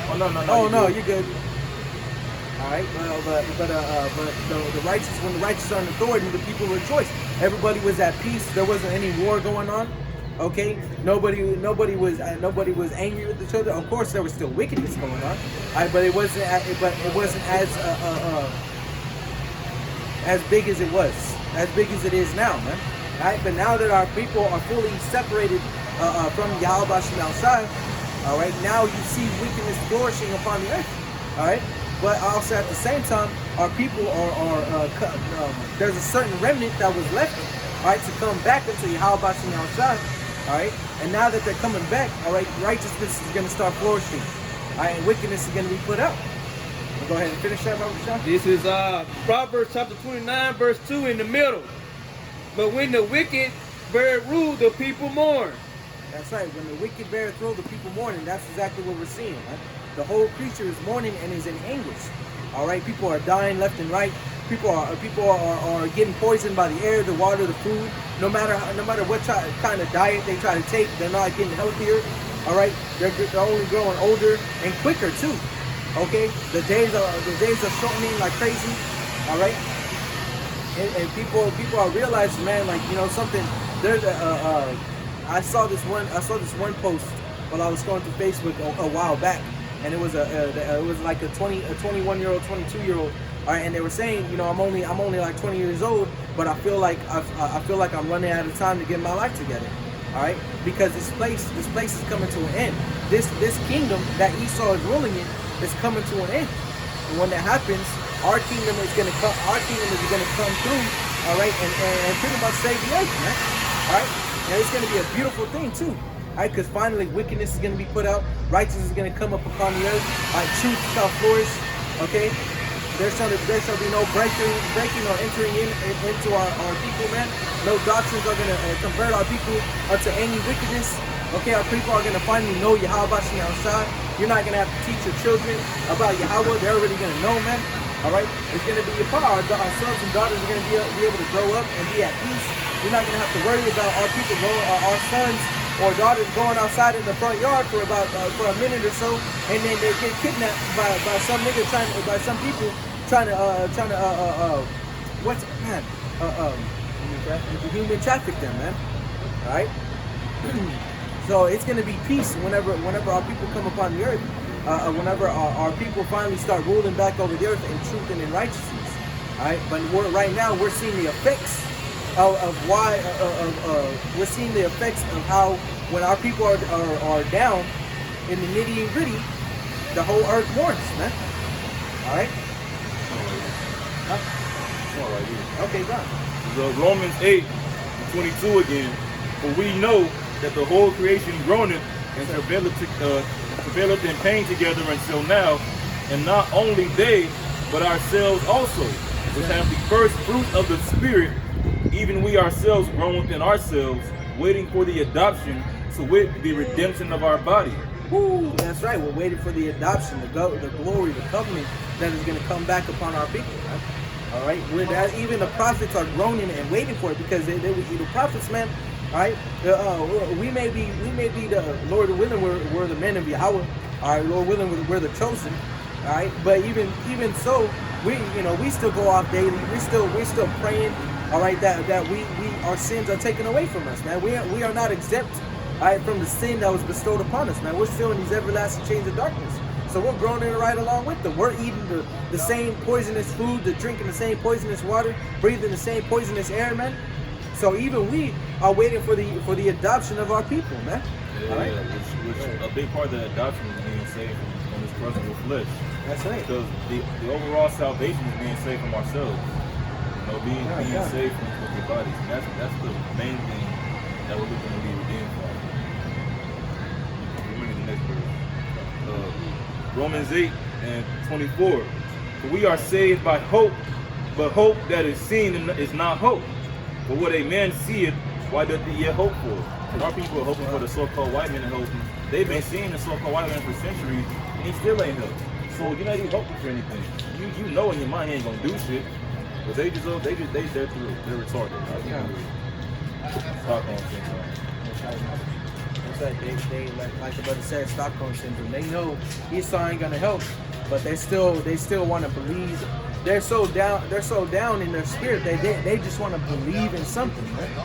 don't know what they're saying. Oh no, you're good. All right, but the righteous, when the righteous are in authority, the people rejoice. Everybody was at peace. There wasn't any war going on. Okay, nobody was angry with each other. Of course, there was still wickedness going on. All right, but it wasn't as big as it was, as big as it is now, man. All right, but now that our people are fully separated from Yahweh outside, all right, now you see wickedness flourishing upon the earth. All right. But also at the same time, our people there's a certain remnant that was left, all right, to come back into Yahweh outside, all right. And now that they're coming back, all right, righteousness is going to start flourishing, all right, and wickedness is going to be put out. We'll go ahead and finish that, Brother Sean. This is Proverbs chapter 29, verse 2 in the middle. But when the wicked bear rule, the people mourn. That's right. When the wicked bear rule, the people mourn, and that's exactly what we're seeing, right? The whole creature is mourning and is in anguish. All right, people are dying left and right. People are getting poisoned by the air, the water, the food. No matter what kind of diet they try to take, they're not getting healthier. All right, they're only growing older and quicker too. Okay, the days are shortening like crazy. All right, and people are realizing, man, like, you know, something. There's I saw this one post while I was scrolling through Facebook a while back. And it was like a 21-year-old, 22-year-old, all right, and they were saying, you know, I'm only like 20 years old, but I feel like I'm running out of time to get my life together, all right, because this place is coming to an end. This kingdom that Esau is ruling in is coming to an end, and when that happens, our kingdom is gonna come through, all right, and pretty much save the earth, man, all right, and it's gonna be a beautiful thing too. Right, because finally wickedness is going to be put out, righteousness is going to come up upon the earth, truth shall flourish. Okay, there shall be no breaking or entering into our people, man. No doctrines are going to convert our people unto any wickedness. Okay, our people are going to finally know Yahweh outside. You're not going to have to teach your children about Yahweh; they're already going to know, man. All right, it's going to be a power. Our sons and daughters are going to be able to grow up and be at peace. You're not going to have to worry about our people, our sons or daughters going outside in the front yard for a minute or so, and then they get kidnapped by some nigga some people trying to human traffic them, man. All right. So it's gonna be peace whenever our people come upon the earth. Whenever our people finally start ruling back over the earth in truth and in righteousness. All right. But right now we're seeing the effects of why we're seeing the effects of how when our people are down in the nitty and gritty, the whole earth mourns, man. All right. All right, yeah. Okay, go. Romans 8:22 again. For we know that the whole creation groaneth and travaileth in pain together until now, and not only they, but ourselves also, which have the first fruit of the Spirit, even we ourselves groan within ourselves, waiting for the adoption, to wit, the redemption of our body. Woo, that's right. We're waiting for the adoption, the glory, the covenant that is going to come back upon our people. Right? All right. Even the prophets are groaning and waiting for it because they the prophets, man. All right. We may be the Lord willing, we're the men of Yahweh. All right. Lord willing, we're the chosen. All right. But even so, we still go off daily. We're still praying. All right. That we our sins are taken away from us, man. We are not exempt. All right, from the sin that was bestowed upon us, man. We're still in these everlasting chains of darkness. So we're groaning right along with them. We're eating the same poisonous food, drinking the same poisonous water, breathing the same poisonous air, man. So even we are waiting for the adoption of our people, man. Yeah, all right? Which a big part of the adoption is being saved from this personal flesh. That's right. Because the overall salvation is being saved from ourselves. Being saved from your bodies. And that's the main thing that we're looking to be redeemed from. Romans 8:24. For we are saved by hope, but hope that is seen is not hope. But what a man seeth, why doth he yet hope for? And our people are hoping for the so-called white man and hoping. They've been seeing the so-called white man for centuries, and he still ain't helped. So you're not even hoping for anything. You know in your mind he ain't gonna do shit. But they're through. They're retarded. Stockholm syndrome. They like the brother said, Stockholm syndrome. They know Esau ain't gonna help, but they still want to believe. They're so down in their spirit. They just want to believe in something, right?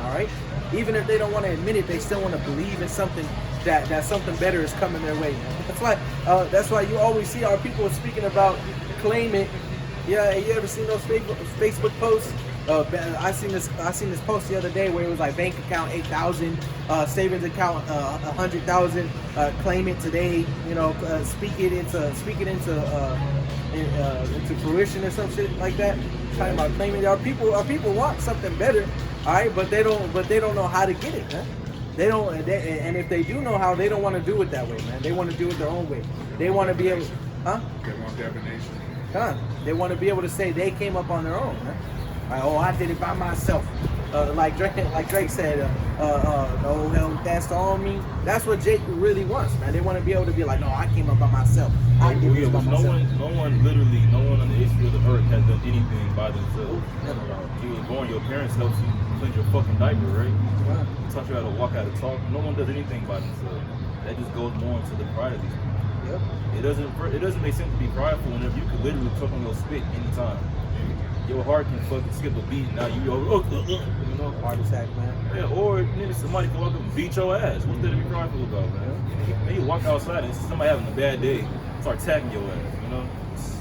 All right. Even if they don't want to admit it, they still want to believe in something that something better is coming their way. That's why you always see our people speaking about claim it. Yeah, you ever seen those Facebook posts? I seen this post the other day where it was like bank account 8,000, savings account 100,000, claim it today. Speak it into fruition or some shit like that. Talking about claiming our people want something better, all right, but they don't know how to get it, man. And if they do know how, they don't want to do it that way, man. They want to do it their own way. They want to be able, huh? They want divination. They want to be able to say they came up on their own, man. Like, oh, I did it by myself. Like Drake said, no hell, that's on me. That's what Jake really wants, man. They want to be able to be like, no, I came up by myself. I did this by myself. No one on the history of the earth has done anything by themselves. You were born, your parents helped you cleanse your fucking diaper, right? Yeah. Taught you how to walk, how to talk. No one does anything by themselves. That just goes more into the pride of these people. Yep. It doesn't make sense to be prideful whenever you could literally choke on your spit anytime. Your heart can fucking skip a beat. Now you go, Heart attack, man. Yeah, or somebody can walk up and beat your ass. What's there to be prideful about, man? Then you walk outside and somebody having a bad day, start attacking your ass,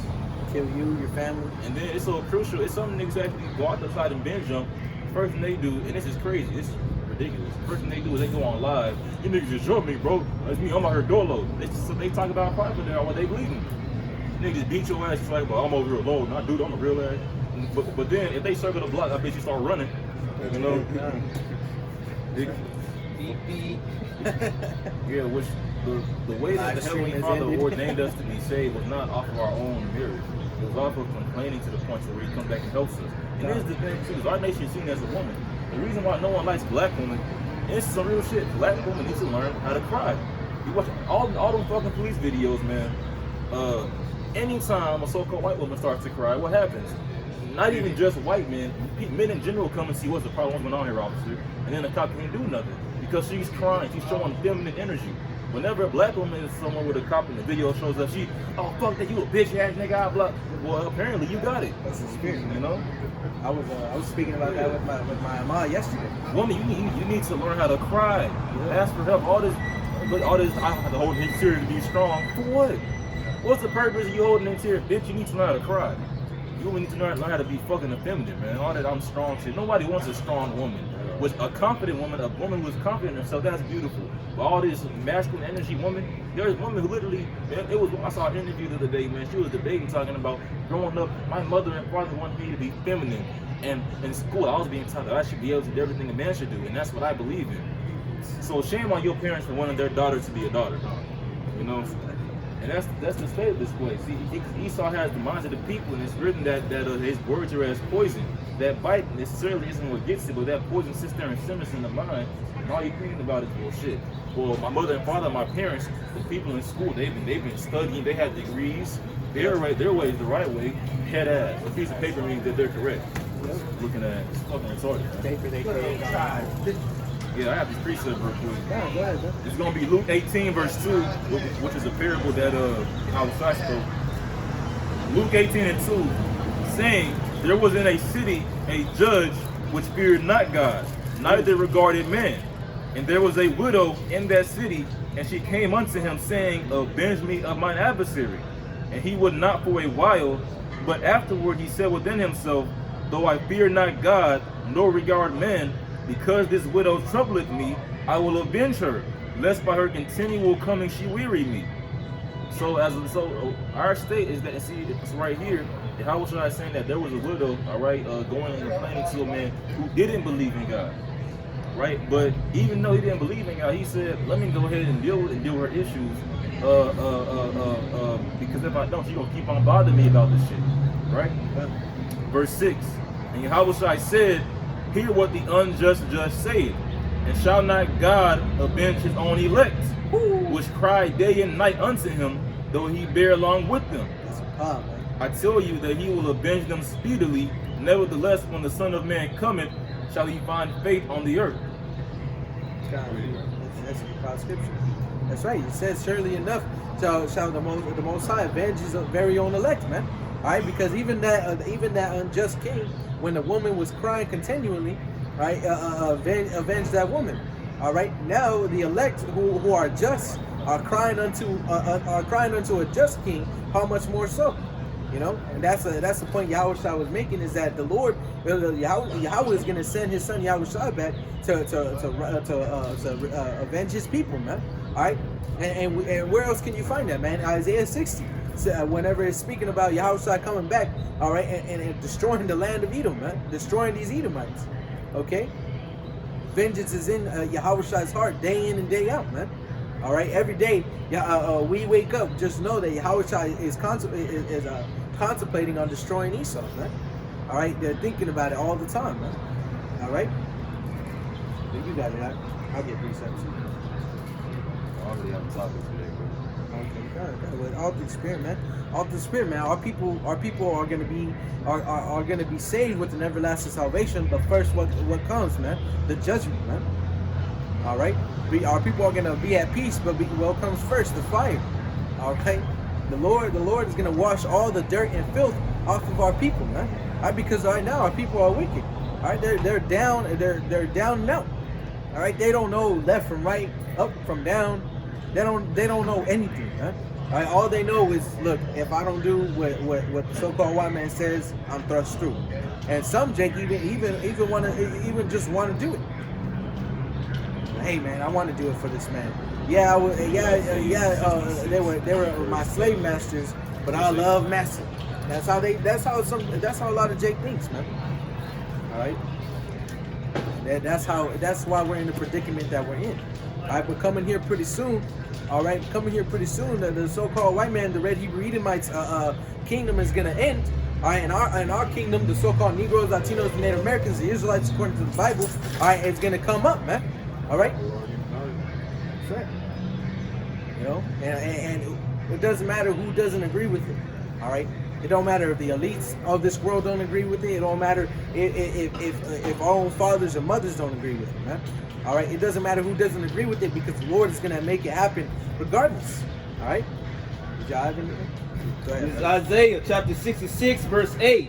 Kill you, your family. And then it's so crucial. It's something niggas actually go out outside and binge jump. First thing they do, and this is crazy. This is ridiculous. First thing they do is they go on live. You niggas just jumped me, bro. That's me. I'm out here dolo. They talk about pride there what they bleeding. Niggas beat your ass. It's like, well, I'm over here alone. Not dude, I'm a real ass. But then if they circle the block, I bet you start running. Yeah, which the way that the Heavenly Father ordained us to be saved was not off of our own merit. It was off of complaining to the point where He comes back and helps us. And here's the thing too, is our nation is seen as a woman. The reason why no one likes black women, it's some real shit. Black women need to learn how to cry. You watch all them fucking police videos, man. Anytime a so-called white woman starts to cry, what happens? Not even just white men, men in general come and see what's the problem, what's going on here, officer, and then the cop can't do nothing because she's crying, she's showing feminine energy. Whenever a black woman is somewhere with a cop and the video shows up, oh fuck that, you a bitch ass nigga, blah. Well, apparently you got it. That's the spirit, I was speaking about that with my mom yesterday. Woman, you need to learn how to cry. Ask for help. All this, I have to hold it serious to be strong. For what? What's the purpose of you holding it serious? Bitch, you need to learn how to cry. You need to learn how to be fucking effeminate, man. All that I'm strong shit. Nobody wants a strong woman. With a confident woman, a woman who's confident in herself, that's beautiful. But all this masculine energy woman, there's women who literally, it was, I saw an interview the other day, man. She was debating, talking about growing up, my mother and father wanted me to be feminine. And in school, I was being taught that I should be able to do everything a man should do. And that's what I believe in. So shame on your parents for wanting their daughter to be a daughter. You know? And that's the state of this place. See, Esau has the minds of the people, and it's written that his words are as poison. That bite necessarily isn't what gets it, but that poison sits there and simmers in the mind, and all you're thinking about is bullshit. Well, my mother and father, my parents, the people in school, they've been studying, they have degrees, their way is the right way, head ass. A piece of paper means that they're correct. Looking at it, it's fucking retarded. Paper they create. Yeah, I have this precept real quick. Yeah, go ahead, bro. It's going to be Luke 18, verse 2, which is a parable that I was spoke. Luke 18 and 2, saying, there was in a city a judge which feared not God, neither regarded man. And there was a widow in that city, and she came unto him, saying, avenge me of mine adversary. And he would not for a while, but afterward he said within himself, though I fear not God, nor regard men, because this widow troubleth me, I will avenge her, lest by her continual coming she weary me. So our state is that, see, it's right here. How should I say that there was a widow, all right, going and complaining to a man who didn't believe in God, right? But even though he didn't believe in God, he said, let me go ahead and deal with her issues, because if I don't, she's gonna keep on bothering me about this shit, right? Verse 6, and Yahushua said, hear what the unjust judge saith, and shall not God avenge his own elect, which cry day and night unto him, though he bear along with them? That's a problem, man. I tell you that he will avenge them speedily. Nevertheless, when the Son of Man cometh, shall he find faith on the earth? That's a proud scripture. That's right. It says, surely enough, shall the Most High avenge his very own elect, man. All right, because even that unjust king, when the woman was crying continually, right, avenge that woman. All right, now the elect who are just are crying unto a just king. How much more so? You know, and that's the point Yahushua was making, is that the Lord, Yahweh is going to send his son Yahushua back to avenge his people, man. All right, and where else can you find that, man? Isaiah 60, whenever it's speaking about Yahushua coming back, all right, and destroying the land of Edom, man, destroying these Edomites. Okay, vengeance is in Yahushua's heart, day in and day out, man. All right, every day we wake up, just know that Yahushua is contemplating on destroying Esau, man. All right, they're thinking about it all the time, man. All right, but you got it. I'll get precepts. I already have a topic today, bro. Okay, with all the spirit, man. All the spirit, man. Our people are gonna be saved with an everlasting salvation. But first, what comes, man? The judgment, man. All right. Our people are gonna be at peace, but what comes first? The fire. Okay. The Lord is gonna wash all the dirt and filth off of our people, man. All right, because right now our people are wicked. All right, they're down and out. All right, they don't know left from right, up from down. They don't know anything, man. All right, all they know is, look, if I don't do what the so-called white man says, I'm thrust through. And some Jake even just want to do it. Hey man, I want to do it for this man. Yeah, they were my slave masters, but I love master. That's how a lot of Jake thinks, man. All right. That's why we're in the predicament that we're in. All right, but coming here pretty soon. All right, the so-called white man, the Red Hebrew Edomites kingdom is gonna end. All right, in our kingdom, the so-called Negroes, Latinos, and Native Americans, the Israelites, according to the Bible, all right, it's gonna come up, man. All right. That's right. You know, and it doesn't matter who doesn't agree with it. All right. It don't matter if the elites of this world don't agree with it. It don't matter if our own fathers and mothers don't agree with it, man. All right. It doesn't matter who doesn't agree with it, because the Lord is gonna make it happen regardless. All right. Did y'all have anything? Go ahead. This is Isaiah chapter 66, verse 8.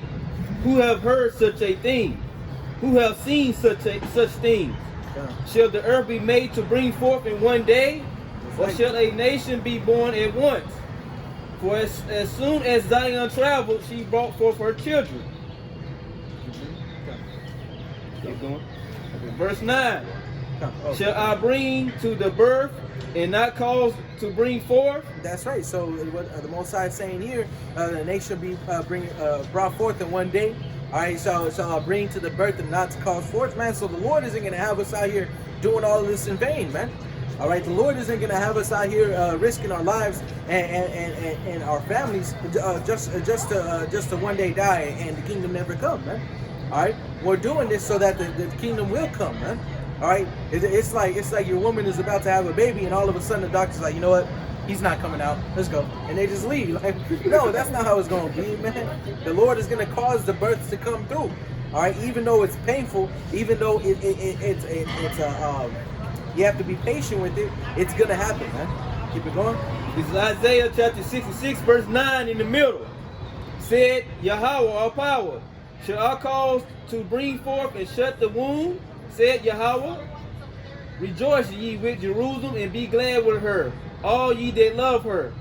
Who have heard such a thing? Who have seen such things? Shall the earth be made to bring forth in one day, or shall a nation be born at once? For as soon as Zion traveled, she brought forth her children. Keep going. Okay, verse 9. Shall I bring to the birth and not cause to bring forth? That's right. So what the Most High is saying here, the nation be brought forth in one day. All right, so bring to the birth and not to cause forth, man. So the Lord isn't going to have us out here doing all of this in vain, man. All right, the Lord isn't going to have us out here risking our lives and our families just to one day die and the kingdom never come, man. All right, we're doing this so that the kingdom will come, man. All right, it's like your woman is about to have a baby and all of a sudden the doctor's like, you know what? He's not coming out. Let's go. And they just leave. Like, no, that's not how it's going to be, man. The Lord is going to cause the births to come through. All right, even though it's painful, even though you have to be patient with it, it's going to happen, man. Keep it going. This is Isaiah chapter 66, verse 9 in the middle. Said Yahweh, all power, shall I cause to bring forth and shut the womb? Said Yahweh. Rejoice ye with Jerusalem and be glad with her, all ye that love her.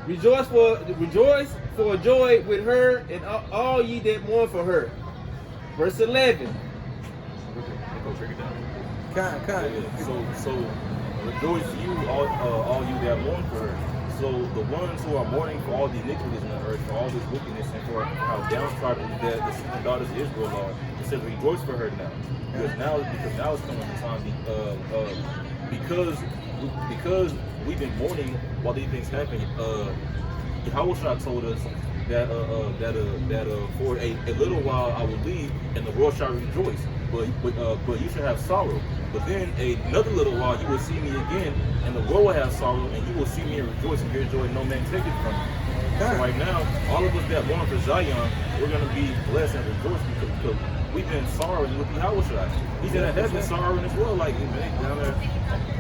Rejoice for joy with her, and all ye that mourn for her. Verse 11. So rejoice you, all you that mourn for her. So the ones who are mourning for all the iniquities in the earth, for all this wickedness, and for how downtrodden the sons and daughters of Israel are, it says rejoice for her now. Because now it's coming the time because we've been mourning while these things happen. Yahweh told us that for a little while I will leave and the world shall rejoice, but you shall have sorrow. But then another little while you will see me again, and the world will have sorrow, and you will see me and rejoice, and your joy no man take it from you. So right now, all of us that mourn for Zion, we're gonna be blessed and rejoice because we've been sorrowing with Yahweh. He's in heaven sorrowing as well, like down there.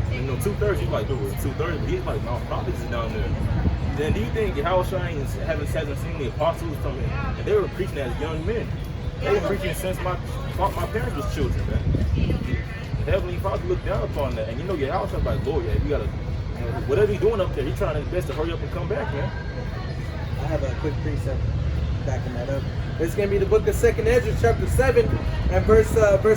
2/3. He's like, dude, 2/3. He's like, no, prophets is down there. Then do you think Yahweh hasn't seen the apostles from it? And they were preaching as young men. They were preaching since my parents was children, man. The Heavenly Father looked down upon that, and Yahweh like, Lord, yeah, we gotta, whatever he's doing up there, he's trying his best to hurry up and come back, man. I have a quick precept backing that up. It's going to be the book of 2nd Ezra, chapter 7, and verse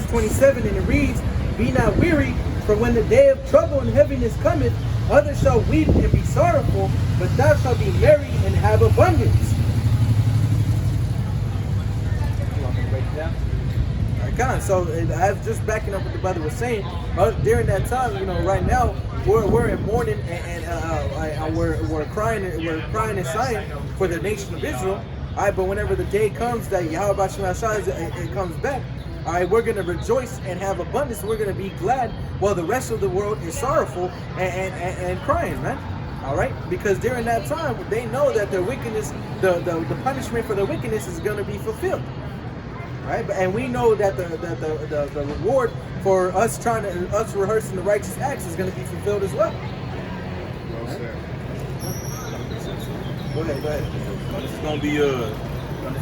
27, and it reads, Be not weary, for when the day of trouble and heaviness cometh, others shall weep and be sorrowful, but thou shalt be merry and have abundance. You want me to break it down? All right, kind of. So, as just backing up what the brother was saying, during that time, right now, we're in mourning and we're crying and sighing for the nation of Israel. All right, but whenever the day comes that Yahweh it comes back, all right, we're going to rejoice and have abundance. We're going to be glad while the rest of the world is sorrowful and crying, man. All right, because during that time, they know that their wickedness, the punishment for their wickedness is going to be fulfilled. All right, and we know that the reward for us rehearsing the righteous acts is going to be fulfilled as well. Well said. Go ahead. This is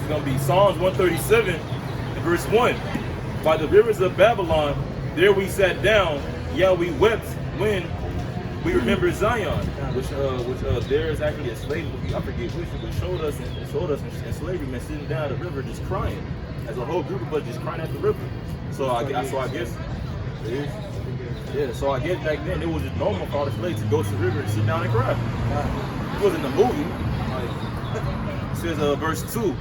gonna be Psalms 137, verse 1. By the rivers of Babylon, there we sat down. Yeah, we wept when we remembered Zion, which there is actually a slave. I forget which, but showed us in slavery, man, sitting down at the river just crying, as a whole group of us just crying at the river. So I guess it is. Yeah, so I guess back then it was just normal for all the slaves to go to the river and sit down and cry. It wasn't a movie. It says, verse 2,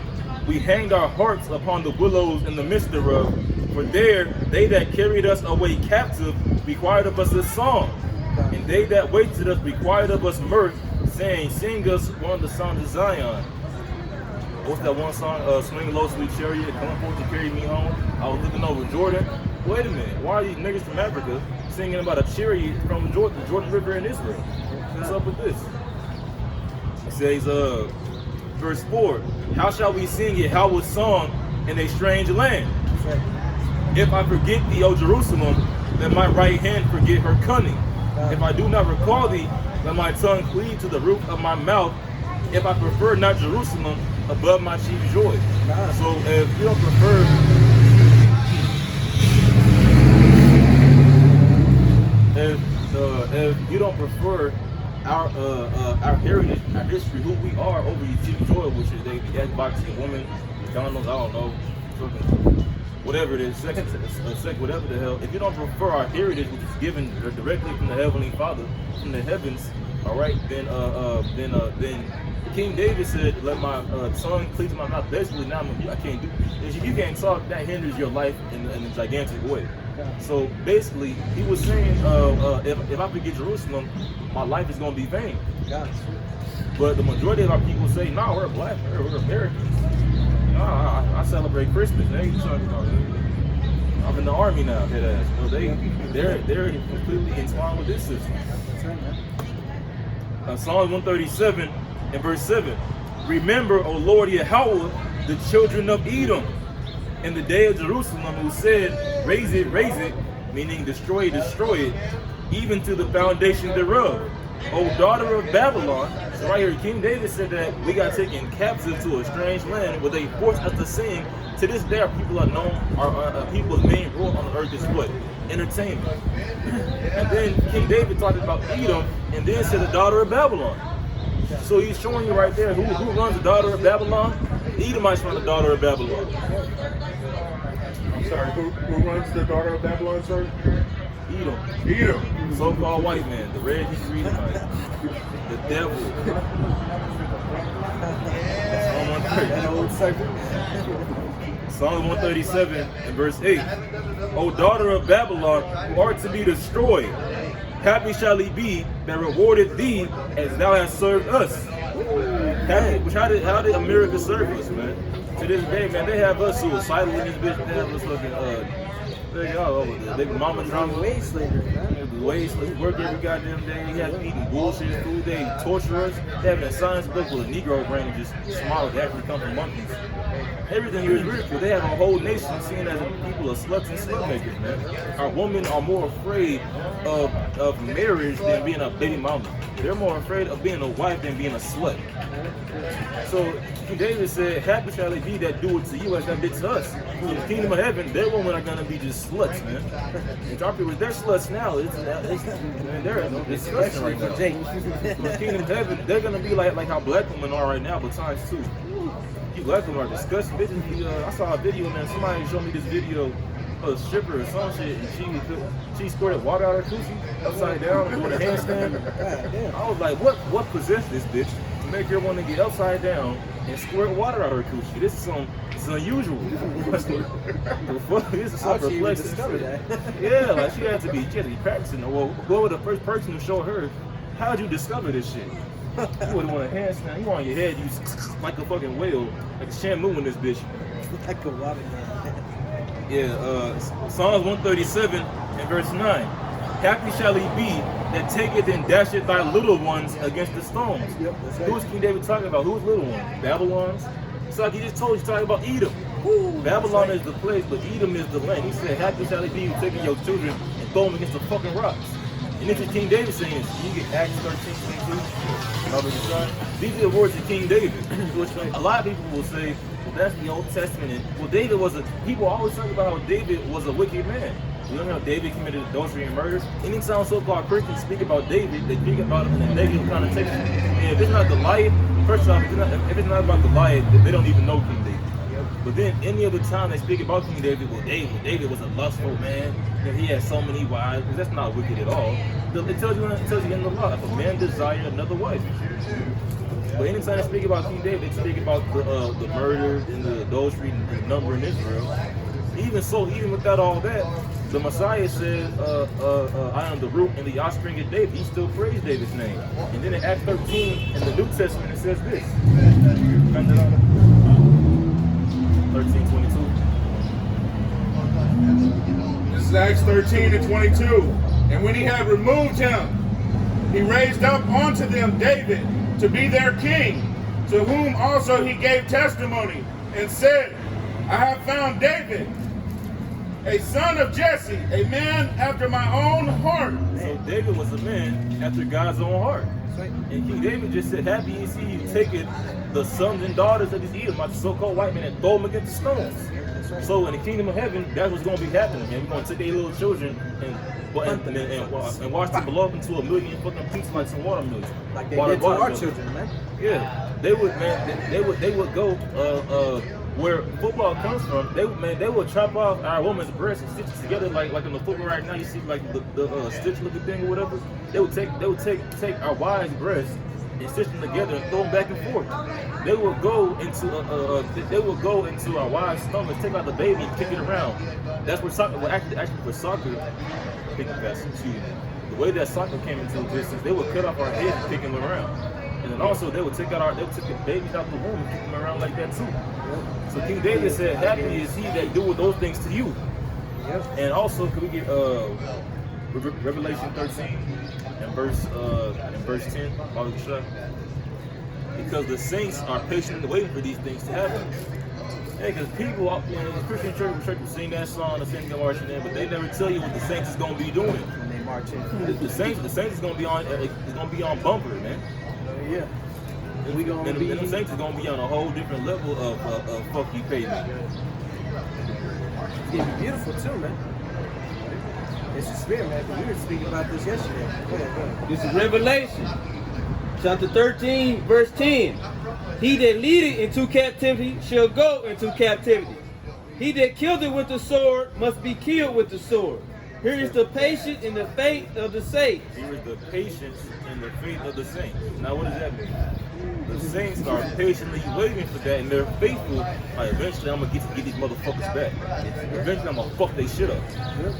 we hanged our hearts upon the willows in the midst thereof, for there they that carried us away captive required of us a song, and they that waited us required of us mirth, saying, Sing us one of the songs of Zion. What's that one song? Swing low, sweet chariot, come forth to carry me home. I was looking over Jordan. Wait a minute, why are these niggas from Africa singing about a chariot from the Jordan River in Israel? What's up with this? It says, verse 4, how shall we sing it, Yahweh's song in a strange land? If I forget thee, O Jerusalem, let my right hand forget her cunning. If I do not recall thee, let my tongue cleave to the roof of my mouth. If I prefer not Jerusalem above my chief joy. So if you don't prefer, if you don't prefer our heritage, our history, who we are over Eugene Joy, which is they boxing woman, McDonald's, I don't know, fucking whatever it is, second, whatever the hell. If you don't prefer our heritage, which is given directly from the Heavenly Father, from the heavens, all right, then King David said, "Let my tongue cleave to my mouth." Basically, now I can't do. If you can't talk, that hinders your life in a gigantic way. So basically, he was saying, if I forget Jerusalem, my life is going to be vain. But the majority of our people say, "No, we're black, we're Americans. No, I celebrate Christmas." They talking about it. I'm in the army now, dead ass. So they're completely entwined with this system. Psalm 137 and verse 7. Remember, O Lord Yahweh, the children of Edom, in the day of Jerusalem, who said, raise it, meaning destroy it, even to the foundation thereof. O daughter of Babylon. So right here, King David said that we got taken captive to a strange land where they forced us to sing. To this day, our people are known, our people's main role on the earth is what? Entertainment. And then King David talked about Edom, and then said the daughter of Babylon. So he's showing you right there who runs the daughter of Babylon. Edomites run the daughter of Babylon. I'm sorry, who runs the daughter of Babylon, sir? Edom. So-called white man, the red Hebrew Edomite, the devil. Psalm 137 and verse 8. O daughter of Babylon, who art to be destroyed, happy shall he be that rewarded thee as thou hast served us. How did America serve us, man? To this day, man, they have us suicidal in this bitch. They have us looking, they mama drama. Wage slavers, man. Wage slavers, work every goddamn day. They have eating bullshit food. They torture us. They have a science book with a Negro brain and just smile that actually come from monkeys. Everything here is ridiculous. They have a whole nation seen as people of sluts and slut makers, man. Our women are more afraid of marriage than being a baby mama. They're more afraid of being a wife than being a slut. So David said, happy shall they be that do it to you as that did to us. In the kingdom of heaven, their women are gonna be just sluts, man. And our people, they're sluts now. They're disgusting right now. In the kingdom of heaven, they're gonna be like how black women are right now, but times two. You black women are disgusting. I saw a video, man. Somebody showed me this video of a stripper or some shit, and she squirted water out of her coochie upside down doing a handstand. I was like, what possessed this bitch to make her want to get upside down and squirt water out of her coochie? This is unusual. This is so perplexing. Yeah, like she had to be practicing. Well, who was the first person to show her? How'd you discover this shit? You wouldn't want a handstand. You on your head, you like a fucking whale, like a Shamu in this bitch. Like a watermelon. Yeah, Psalms 137 and verse 9. Happy shall he be that taketh and dasheth thy little ones against the stones. Yep, that's right. Who's King David talking about? Who's little ones? Babylon's? It's like he just told you, talking about Edom. Babylon is the place, but Edom is the land. He said, happy shall he be who taking your children and throw them against the fucking rocks. And this is King David saying this. You get Acts 13:22. These are the words of King David. Which a lot of people will say, well, that's the Old Testament. And, well, David was people always talk about how David was a wicked man. You know how David committed adultery and murder? Anytime so-called Christians speak about David, they speak about him in a negative connotation. And if it's not Goliath, first off, if it's not about Goliath, they don't even know King David. But then any other time they speak about King David, well, David was a lustful man, and he had so many wives. That's not wicked at all. It tells you in the law, if a man desire another wife. But anytime they speak about King David, they speak about the murder and the adultery and the number in Israel. Even without all that, the Messiah said, I am the root and the offspring of David. He still praised David's name. And then in Acts 13, in the New Testament, it says this. 13:22. This is Acts 13:22. And when he had removed him, he raised up unto them David to be their king, to whom also he gave testimony and said, I have found David, a son of Jesse, a man after my own heart. So David was a man after God's own heart. And King David just said, happy is he who taketh the sons and daughters of these Edomites, so-called white men, and throw them against the stones. So in the kingdom of heaven, that's what's going to be happening, man. We're going to take their little children and watch them blow up into a million fucking pieces like some watermelons. Like they did to our children, man. Yeah, they would, man. They would go where football comes from. They would chop off our woman's breasts and stitch it together like in the football right now. You see like the stitch looking thing or whatever. They would take our wives' breasts and stitch them together and throw them back and forth. They would go into our wives' stomachs, take out the baby and kick it around. That's where soccer. Well, actually for soccer, I think that's the way that soccer came into existence. They would cut off our heads and kick them around. And then also they would take the babies out the womb and kick them around like that too. So King David said, "Happy is he that doeth those things to you." And also, can we get Revelation 13 and verse 10? Because the saints are patiently waiting for these things to happen. Hey, because people, the Christian church will sing that song, the saints go marching in, but they never tell you what the saints is going to be doing. When they march in. The saints is going to be on bumper, man. Yeah. And the saints is going to be on a whole different level of fuck you pay me. It's going to be beautiful too, man. It's the spirit, man, because we were speaking about this yesterday. Go ahead. This is Revelation, chapter 13, verse 10. He that leadeth into captivity shall go into captivity. He that killeth with the sword must be killed with the sword. Here is the patience and the faith of the saints. Here is the patience and the faith of the saints. Now what does that mean? The saints are patiently waiting for that, and they're faithful. Like, eventually, I'm gonna get these motherfuckers back. Eventually, I'm gonna fuck they shit up.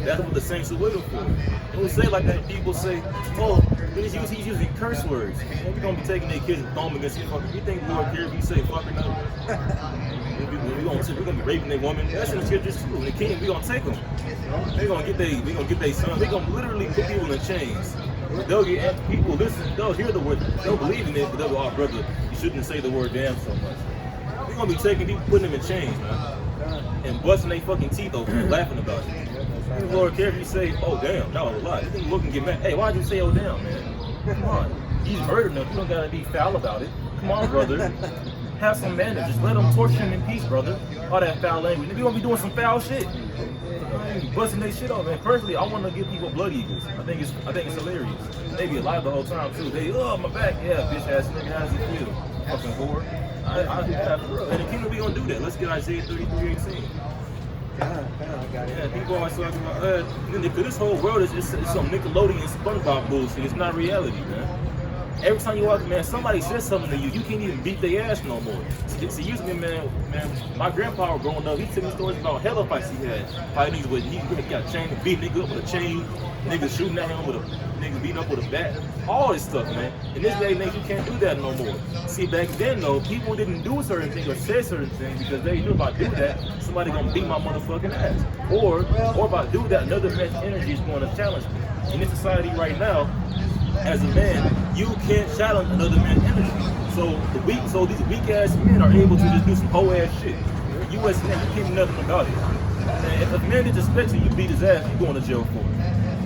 That's what the saints are waiting for. And we say like that. People say, "Oh, he's using curse words." And we're gonna be taking their kids and throwing them against the fucker. You think the Lord cares if you say fucking no? We're gonna be raping their women. That's in the scriptures too. In the kingdom, we're gonna take them. We're gonna get their sons. They're gonna literally put people in chains. They'll get people listen. They'll hear the word. They'll believe in it, but they'll go, "Oh, brother, you shouldn't say the word damn so much." We're gonna be taking people, putting them in chains, man, and busting their fucking teeth open and laughing about it. The Lord cares if you say, "Oh damn," that was a lie. You think look and get mad. Hey, why'd you say, "Oh damn," man? Come on, he's murdering them. You don't gotta be foul about it. Come on, brother. Have some manners. Just let them torture him in peace, brother. All that foul language. You're gonna be doing some foul shit. Busting their shit off, man. Personally, I want to give people blood eagles. I think it's hilarious. They be alive the whole time too. They, "Oh, my back, yeah, bitch ass nigga, how does it feel?" Fucking whore. And the kingdom, we gonna do that. Let's get Isaiah 33:18. Yeah, people always talking about, this whole world is just some Nickelodeon SpongeBob bullshit. It's not reality, man. Every time you walk, man, somebody says something to you, you can't even beat their ass no more. See, usually, man, my grandpa growing up, he told me stories about hella fights he had. Fighting niggas with, he got chained and beat niggas up with a chain, niggas shooting at him with a, niggas beating up with a bat, all this stuff, man. In this day and age, you can't do that no more. See, back then, though, people didn't do certain things or say certain things because they knew if I do that, somebody gonna beat my motherfucking ass. Or if I do that, another man's energy is going to challenge me. In this society right now, as a man, you can't challenge another man's energy. So these weak ass men are able to just do some whole ass shit. You as a man, you can't do nothing about it. And if a man disrespects you, you beat his ass, you going to jail for it.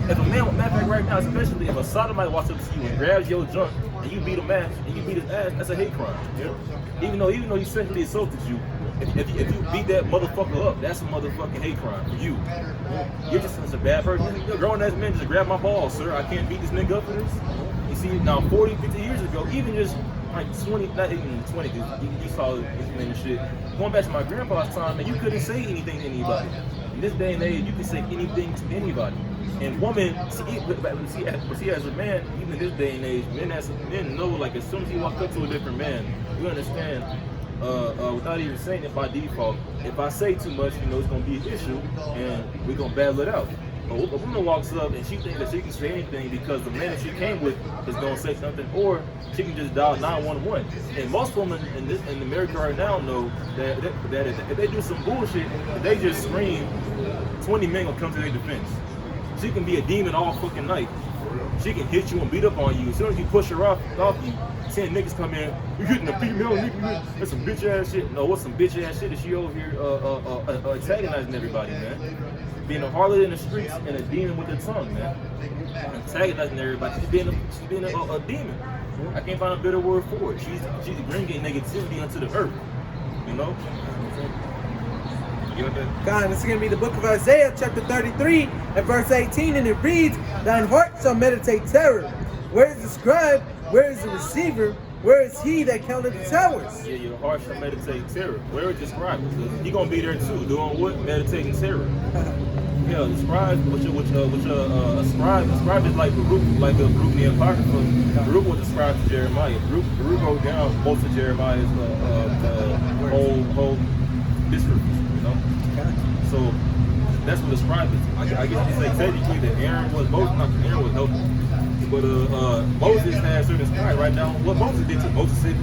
If a man, matter of fact, right now, especially if a sodomite walks up to you and grabs your junk and you beat him ass and you beat his ass, that's a hate crime. Yeah? Even though he sexually assaulted you, if you beat that motherfucker up, that's a motherfucking hate crime for you. You're just such a bad person. You're a grown ass man, just grab my balls, sir. I can't beat this nigga up for this. You see, now 40, 50 years ago, even just like 20, not even 20, because you saw it and shit. Going back to my grandpa's time, man, you couldn't say anything to anybody. In this day and age, you can say anything to anybody. And women, see, as a man, even in this day and age, men know, like, as soon as you walk up to a different man, you understand, without even saying it by default, if I say too much, it's going to be an issue, and we're going to battle it out. But a woman walks up and she thinks that she can say anything because the man that she came with is going to say something, or she can just dial 911. And most women in America right now know that if they do some bullshit, if they just scream, 20 men will come to their defense. She can be a demon all fucking night. She can hit you and beat up on you. As soon as you push her off you, 10 niggas come in, "You're hitting a female nigga, that's some bitch ass shit." No, what's some bitch ass shit? Is she over here antagonizing everybody, man? Being a harlot in the streets and a demon with her tongue, man. Antagonizing everybody. She's being a demon. I can't find a better word for it. She's bringing negativity onto the earth, you know? You got that? God, this is going to be the book of Isaiah, chapter 33, and verse 18, and it reads, Thine heart shall meditate terror. Where is the scribe? Where is the receiver? Where is he that counted the towers? Yeah, your heart shall meditate terror. Where is the scribe? He gonna be there too, doing what? Meditating terror. Yeah, the scribe, a scribe is like Baruch, like the Baruch the Apocrypha. Baruch was the scribe to Jeremiah. Baruch wrote down most of Jeremiah's whole history, you know? So that's what the scribe is. I guess you say technically that Aaron was helping. But Moses had certain scribe right now. What Moses did to Moses did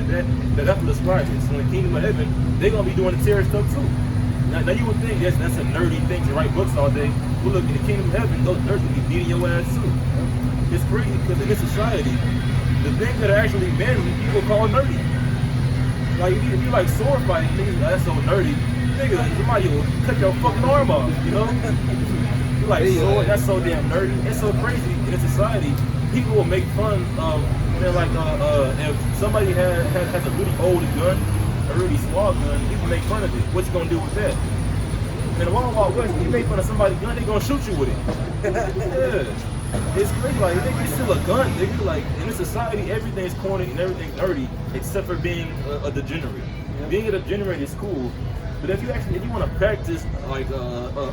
that. That's what the scribe is. So in the kingdom of heaven, they're gonna be doing the terror stuff too. Now you would think that's a nerdy thing to write books all day. But look, in the kingdom of heaven, those nerds will be beating your ass too. It's crazy because in this society, the things that are actually manly, people call nerdy. Like if you like sword fighting, niggas, that's so nerdy. Nigga, somebody will cut your fucking arm off, you know? You like sword, that's so damn nerdy. It's so crazy in this society. People will make fun of, if somebody has a really old gun, a really small gun, people make fun of it. What you gonna do with that? In the Wild Wild West, you make fun of somebody's gun, they gonna shoot you with it. Yeah. It's crazy, like, it's still a gun, nigga. Like, in this society, everything's corny and everything's nerdy, except for being a degenerate. Yeah. Being a degenerate is cool, but if you want to practice, like,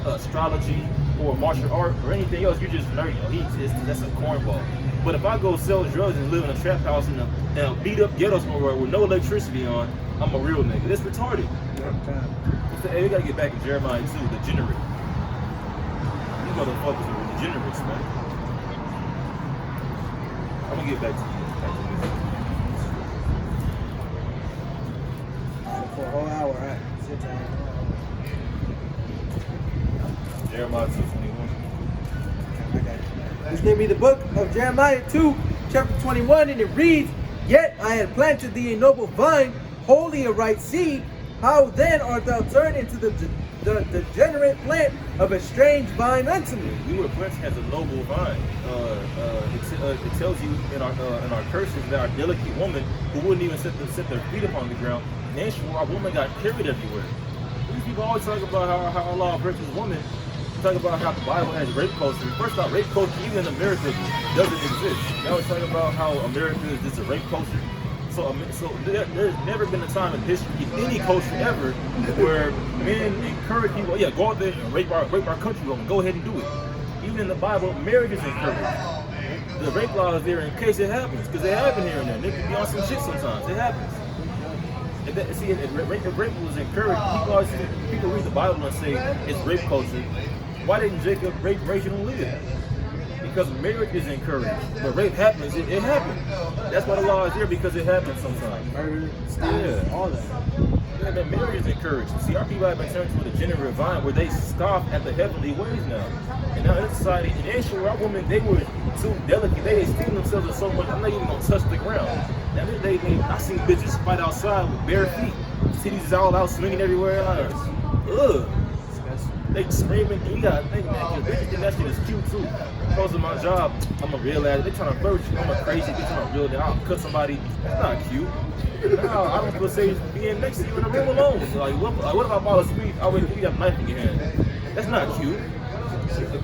astrology or martial art or anything else, you're just nerdy. You know, he exists, that's a cornball. But if I go sell drugs and live in a trap house in a beat up ghetto somewhere with no electricity on, I'm a real nigga. That's retarded. Hey, we gotta get back to Jeremiah too, degenerate. These motherfuckers are degenerates, man. I'm gonna get back to you. For a whole hour, right? Sit down. Jeremiah 2:21. This gonna be the book of Jeremiah 2, chapter 21, and it reads, Yet I had planted thee a noble vine, wholly a right seed. How then art thou turned into the degenerate plant of a strange vine unto me? We were blessed as a noble vine. It tells you in our curses that our delicate woman who wouldn't even set their feet upon the ground, and our woman got carried everywhere. These people always talk about how Allah oppresses women. Talk about how the Bible has rape culture. First off, rape culture even in America doesn't exist. They always talk about how America is just a rape culture. So there's never been a time in history, in any culture ever, where men encourage people, yeah, go out there and rape our country woman. Go ahead and do it. Even in the Bible, marriage is encouraged. The rape law is there in case it happens, because they happen here and there. They can be on some shit sometimes. It happens. If rape was encouraged, people read the Bible and say it's rape culture. Why didn't Jacob rape Rachel and Leah? Because marriage is encouraged. But rape happens, it happens. That's why the law is here, because it happens sometimes. Murder, all that. Yeah, that marriage is encouraged. See, our people have been turned to a degenerate vine where they scoff at the heavenly ways now. And now in society, in ancient our women, they were too delicate. They esteem themselves as so much, I'm not even gonna touch the ground. Now I seen bitches fight outside with bare feet. Titties is all out swinging everywhere else. Ugh. They screaming, you gotta think, man, because bitches think that shit is cute too. Because of my job, I'm a real ass. They trying to flirt with you. I'm a crazy bitch. I'm a real nigga. I'll cut somebody. That's not cute. No, I don't feel safe being next to you in a room alone. Like, what if I fall asleep? I wait till you have a knife in your hand. That's not cute.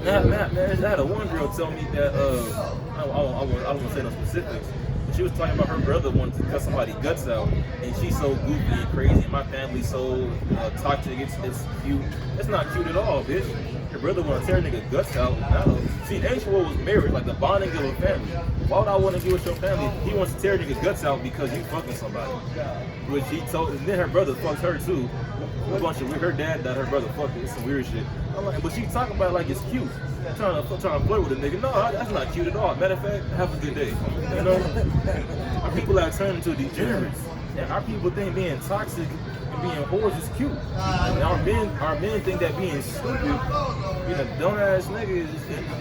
Man, I had a one girl tell me that, I don't want to say no specifics. She was talking about her brother wanted to cut somebody's guts out, and she's so goofy and crazy, and my family's so toxic, it's cute. That's not cute at all, bitch. Your brother want to tear a nigga guts out. No. See, the ancient world was marriage, like the bonding of a family. Why would I want to be with your family? He wants to tear a nigga guts out because you fucking somebody. Which he told, and then her brother fucked her too. A bunch of weird, her dad died, her brother fucked her. It's some weird shit. But she talking about it like it's cute. Trying to flirt with a nigga. No, that's not cute at all. Matter of fact, have a good day. You know? Our people have turned into degenerates. And our people think being toxic and being whores is cute. And our men think that being stupid, being a dumbass nigga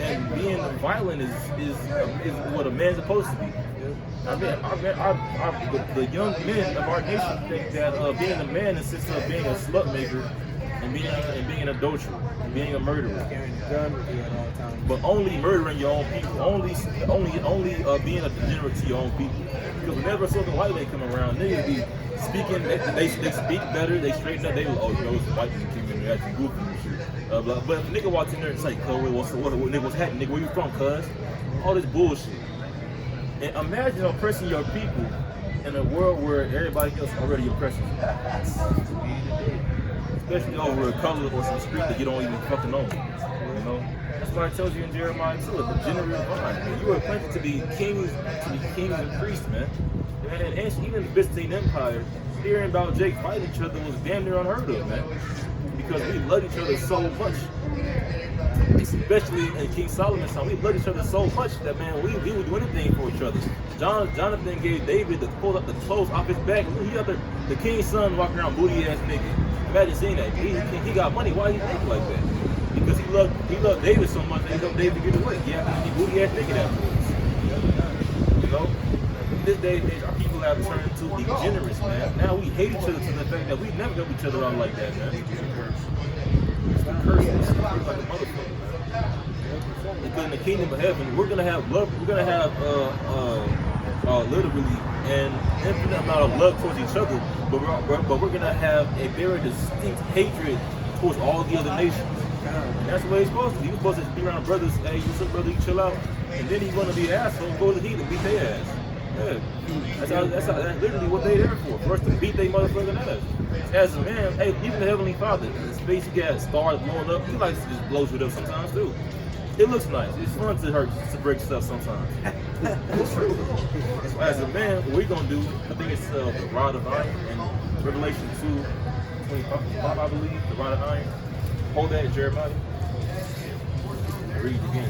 and being violent is what a man's supposed to be. The young men of our nation think that being a man consists of being a slut maker and being an adulterer and being a murderer. Carrying a gun with you at all times. But only murdering your own people. Only being a degenerate to your own people. Because whenever a Southern white man come around, niggas be speaking, they speak better, they straighten up, they oh, you know, it's white people came in there acting goofy and shit. But if a nigga walks in there and say, cuz, what's happening, nigga, where you from, cuz? All this bullshit. And imagine oppressing your people in a world where everybody else already oppresses you. Especially over a color or some street that you don't even fucking own. You know? That's why it tells you in Jeremiah 2, the generous vine. You were appointed to be kings and priests, man. And even the Byzantine Empire, hearing about Jake fighting each other was damn near unheard of, man. Because we love each other so much. Especially in King Solomon's time, we loved each other so much that, man, we would do anything for each other. Jonathan gave David to pull up the clothes off his back. He other the king's son walking around booty ass nigga. Imagine seeing that. He got money. Why he naked like that? Because he loved David so much that he helped David get away. Yeah, he booty ass nigga afterwards. You know? This day and age, our people have turned to degenerates, man. Now we hate each other to the fact that we never help each other out like that, man. It's the curse. It's like a motherfucker. Because in the kingdom of heaven, we're gonna have love. We're gonna have literally an infinite amount of love towards each other, but we're gonna have a very distinct hatred towards all the other nations. And that's the way it's supposed to be. You're supposed to be around brothers. Hey, what's up, brother? You chill out. And then he's gonna be an asshole and go to the heat and beat their ass. Yeah. That's literally what they there for us to beat their motherfucking ass. As a man, hey, even the Heavenly Father, the space he got stars blowing up, he likes to just blow shit up sometimes too. It looks nice. It's fun to break stuff sometimes. It's true. So as a man, what we're gonna do, I think it's the rod of iron in Revelation 2:25, I believe, the rod of iron. Hold that, Jeremiah. Read it again.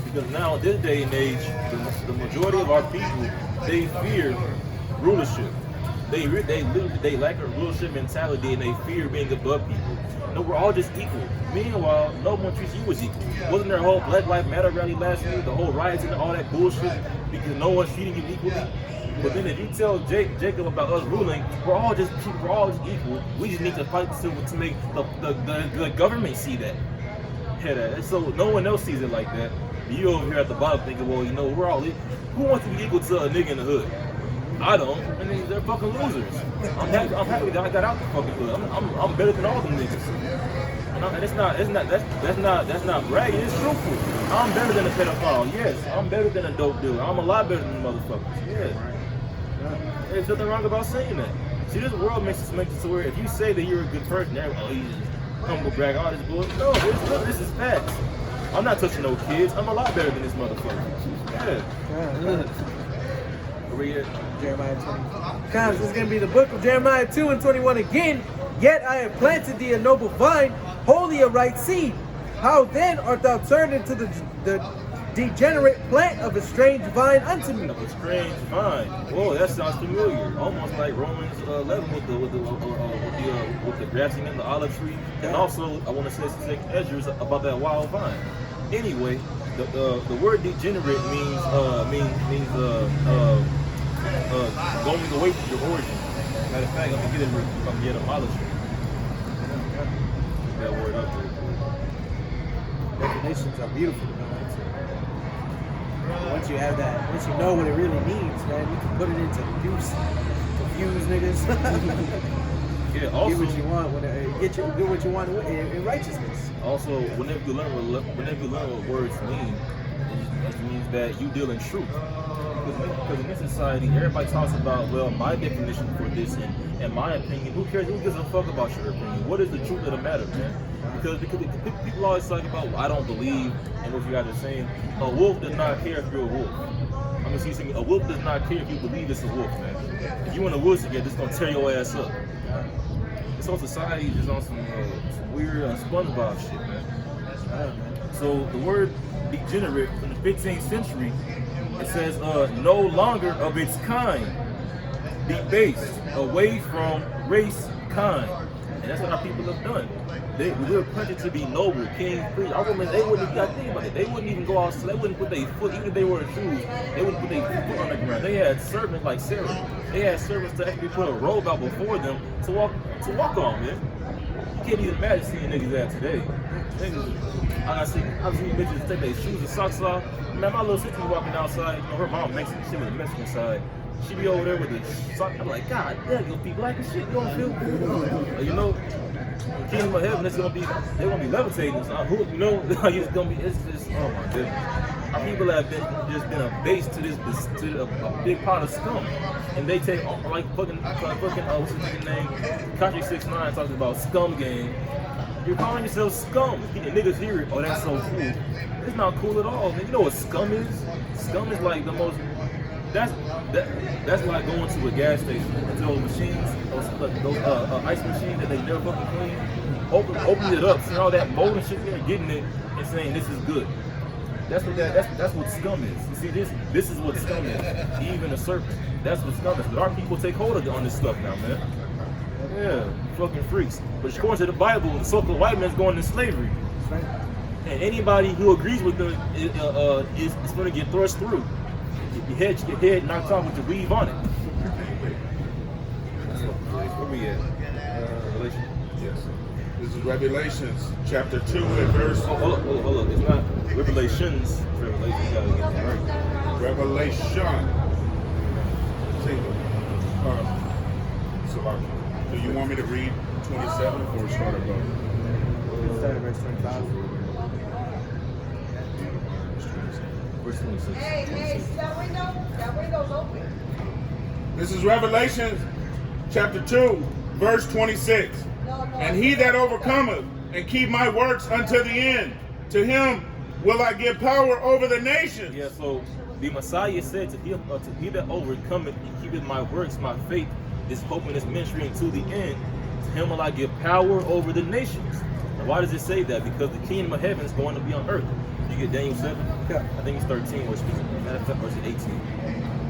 Because now, in this day and age, the majority of our people, they fear rulership. They lack a rulership mentality and they fear being above people. No, we're all just equal. Meanwhile, no one treats you as equal. Wasn't there a whole Black Lives Matter rally last year? The whole riots and all that bullshit because no one's treating you equally. But then if you tell Jacob about us ruling, we're all just equal. We just need to fight to make the government see that. And so no one else sees it like that. You over here at the bottom thinking, well, you know, we're all equal. Who wants to be equal to a nigga in the hood? I don't. And they're fucking losers. I'm happy that I got out the fucking hood. I'm better than all them niggas. And that's not bragging. It's truthful. I'm better than a pedophile. Yes, I'm better than a dope dealer. I'm a lot better than motherfuckers. Yeah. There's nothing wrong about saying that. See, this world makes it to where if you say that you're a good person, you just humble brag all this bullshit. No, this is facts. I'm not touching no kids. I'm a lot better than this motherfucker. Yeah. Read it. Jeremiah 20. Guys, this is going to be the book of Jeremiah 2:21 again. Yet I have planted thee a noble vine, wholly a right seed. How then art thou turned into the degenerate plant of a strange vine unto me? Of a strange vine. Whoa, that sounds familiar. Almost like Romans 11 with the grassing and the olive tree. And also, I want to say some Ezra's about that wild vine. Anyway, the word degenerate means going away from your origin. Matter of fact, I'm gonna get a olive tree. That word up there. Definitions are beautiful. Once you have that, once you know what it really means, man, you can put it into use. Confuse niggas. Yeah, also do what you want. Do what you want in righteousness. Also, whenever you learn what words mean, it means that you deal in truth. Because in this society, everybody talks about, well, my definition for this and my opinion. Who cares? Who gives a fuck about your opinion? What is the truth of the matter, man? Because people always talk about, well, I don't believe in what you guys are saying. A wolf does not care if you're a wolf. I'm gonna see something. A wolf does not care if you believe it's a wolf, man. If you in the woods together, it's gonna tear your ass up. This whole society is on some weird SpongeBob shit, man. So the word degenerate from the 15th century, it says no longer of its kind, debased, away from race, kind. And that's what our people have done. We were planted to be noble, kings, priests. Our women, they wouldn't even think about it. They wouldn't even go outside. They wouldn't put their foot, even if they were in shoes, they wouldn't put their foot on the ground. They had servants like Sarah. They had servants to actually put a robe out before them to walk on, man. can't even imagine seeing niggas that today. Niggas, I see bitches take their shoes and socks off. Man, my little sister was walking outside. You know, her mom Mexican. She was a Mexican side. She be over there with the sock. I'm like, God damn, your feet black as shit. You don't feel good. You know, the kingdom of heaven, they're gonna be levitating. So, you know, it's gonna be. It's just, oh my goodness. Our people have been a base to a big pot of scum, and they take like fucking what's his nigga name? Country 6ix9ine talks about scum game. You're calling yourself scum. And niggas hear it. Oh, that's so cool. It's not cool at all, man. You know what scum is? Scum is like the most. That's like going to a gas station and those machines, those ice machines that they never fucking clean. Open it up, see all that mold and shit there, getting it and saying this is good. That's what scum is. You see, this is what scum is. Even a serpent. That's what scum is. But our people take hold on this stuff now, man. Yeah, fucking freaks. But according to the Bible, the so-called white man's going into slavery. And anybody who agrees with them is going to get thrust through. Your head knocked off with the weave on it. Where we at? Revelation? Yes. This is Revelations chapter 2 and verse. Hold up. It's not Revelations. Revelation. You gotta get it right. Revelation. So, do you want me to read 27 or start at Start at verse 25. Verse 26. Hey, that window's open. This is Revelation chapter 2, verse 26. And he that overcometh and keep my works unto the end, to him will I give power over the nations. Yeah, so the Messiah said to him, to he that overcometh and keepeth my works, my faith, this hope and this ministry unto the end, to him will I give power over the nations. Now, why does it say that? Because the kingdom of heaven is going to be on earth. You get Daniel 7? Yeah. I think it's 13, which matter of fact, verse 18.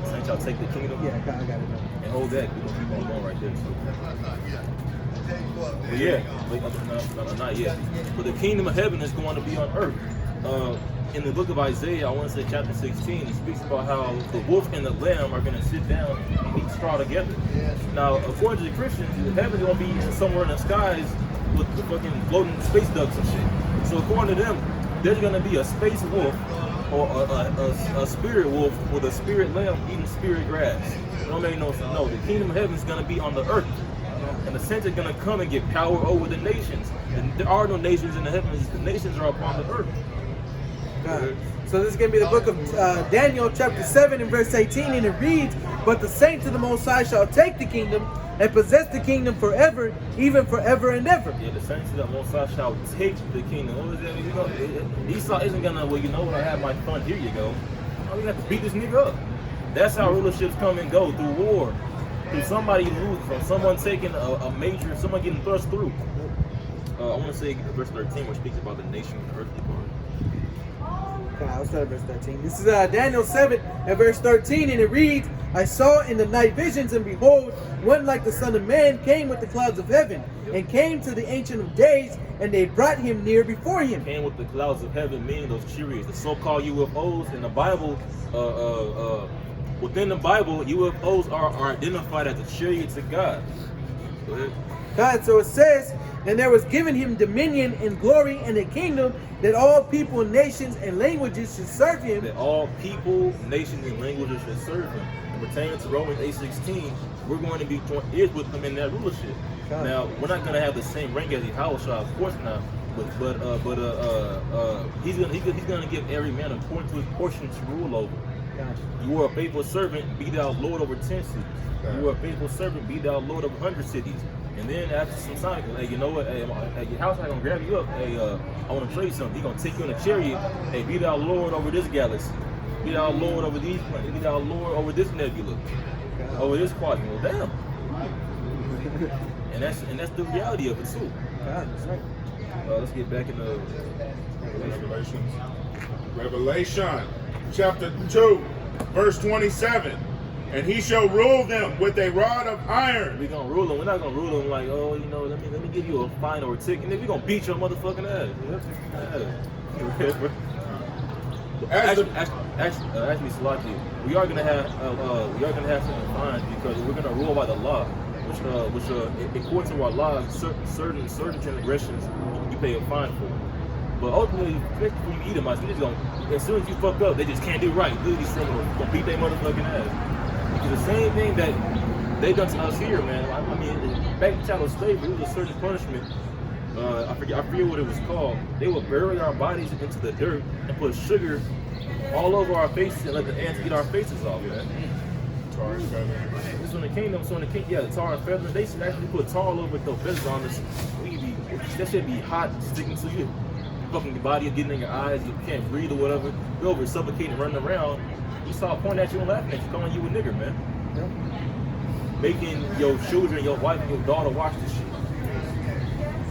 Saint, y'all take the kingdom. Yeah, I got it. And hold that. We're going to keep on going right there. But yeah, no, not yet. But the kingdom of heaven is going to be on earth. In the book of Isaiah, I want to say chapter 16, it speaks about how the wolf and the lamb are going to sit down and eat straw together. Now, according to the Christians, heaven's going to be somewhere in the skies with the fucking floating space ducks and shit. So according to them, there's going to be a space wolf or a spirit wolf with a spirit lamb eating spirit grass. It don't make no sense. No, the kingdom of heaven is going to be on the earth. And the saints are going to come and get power over the nations. And there are no nations in the heavens. The nations are upon the earth. So this is going to be the book of Daniel chapter 7 and verse 18, and it reads, "But the saints of the Most High shall take the kingdom and possess the kingdom forever, even forever and ever." Yeah, the saints of the Most High shall take the kingdom. What was that? You know, Esau isn't going to, well, you know what, I have my fun, here you go. Oh, you have to beat this nigga up. That's how rulerships come and go, through war. Through somebody losing, from someone taking a major, someone getting thrust through. I want to say verse 13, which speaks about the nation and the earthly part. Okay, I'll start at verse 13. This is Daniel 7 and verse 13, and it reads, "I saw in the night visions, and behold, one like the Son of Man came with the clouds of heaven, and came to the Ancient of Days, and they brought him near before him." Came with the clouds of heaven, meaning those chariots, the so-called UFOs. In the Bible, within the Bible, UFOs are identified as the chariots of God. Go ahead. God, so it says, "And there was given him dominion and glory and a kingdom, that all people, nations, and languages should serve him." That all people, nations, and languages should serve him. And pertaining to Romans 8:16, we're going to be joint ears with him in that rulership. God. Now, we're not going to have the same rank as Yahushua, of course not. But he's gonna give every man according to his portion to rule over. Gotcha. You are a faithful servant, be thou Lord over 10 cities. You are a faithful servant, be thou Lord over 100 cities. And then after some time, hey, you know what? Hey, your house not gonna grab you up. Hey, I want to show you something. He's gonna take you in a chariot. Hey, be thou Lord over this galaxy. Be thou Lord over these planets. Be thou Lord over this nebula. Over this quadrant. Well, damn. and that's the reality of it too. God, that's right. Let's get back in the Revelation chapter 2, verse 27. "And he shall rule them with a rod of iron." We're gonna rule them. We're not gonna rule them like, oh, you know, let me give you a fine or a ticket, and then we're gonna beat your motherfucking ass. Actually, Salaki, we are gonna have some fines because we're gonna rule by the law. according to our laws, certain transgressions you pay a fine for. But ultimately, especially when you Edomites, we just gonna, as soon as you fuck up, they just can't do right. Look at these criminals, gonna beat their motherfucking ass. Because the same thing that they done to us here, man. I mean, back in chattel slavery, it was a certain punishment. I forget what it was called. They would bury our bodies into the dirt and put sugar all over our faces and let the ants eat our faces off, man. Tar and feather. This is when the kingdom, yeah, tar and feather. They should actually put tar all over those feathers on us. That should be hot, sticking to you. Fucking your body, getting in your eyes, you can't breathe or whatever. You're over suffocating, running around. You saw a point at you and laughing at you, calling you a nigger, man. Yeah. Making your children, your wife, and your daughter watch this shit.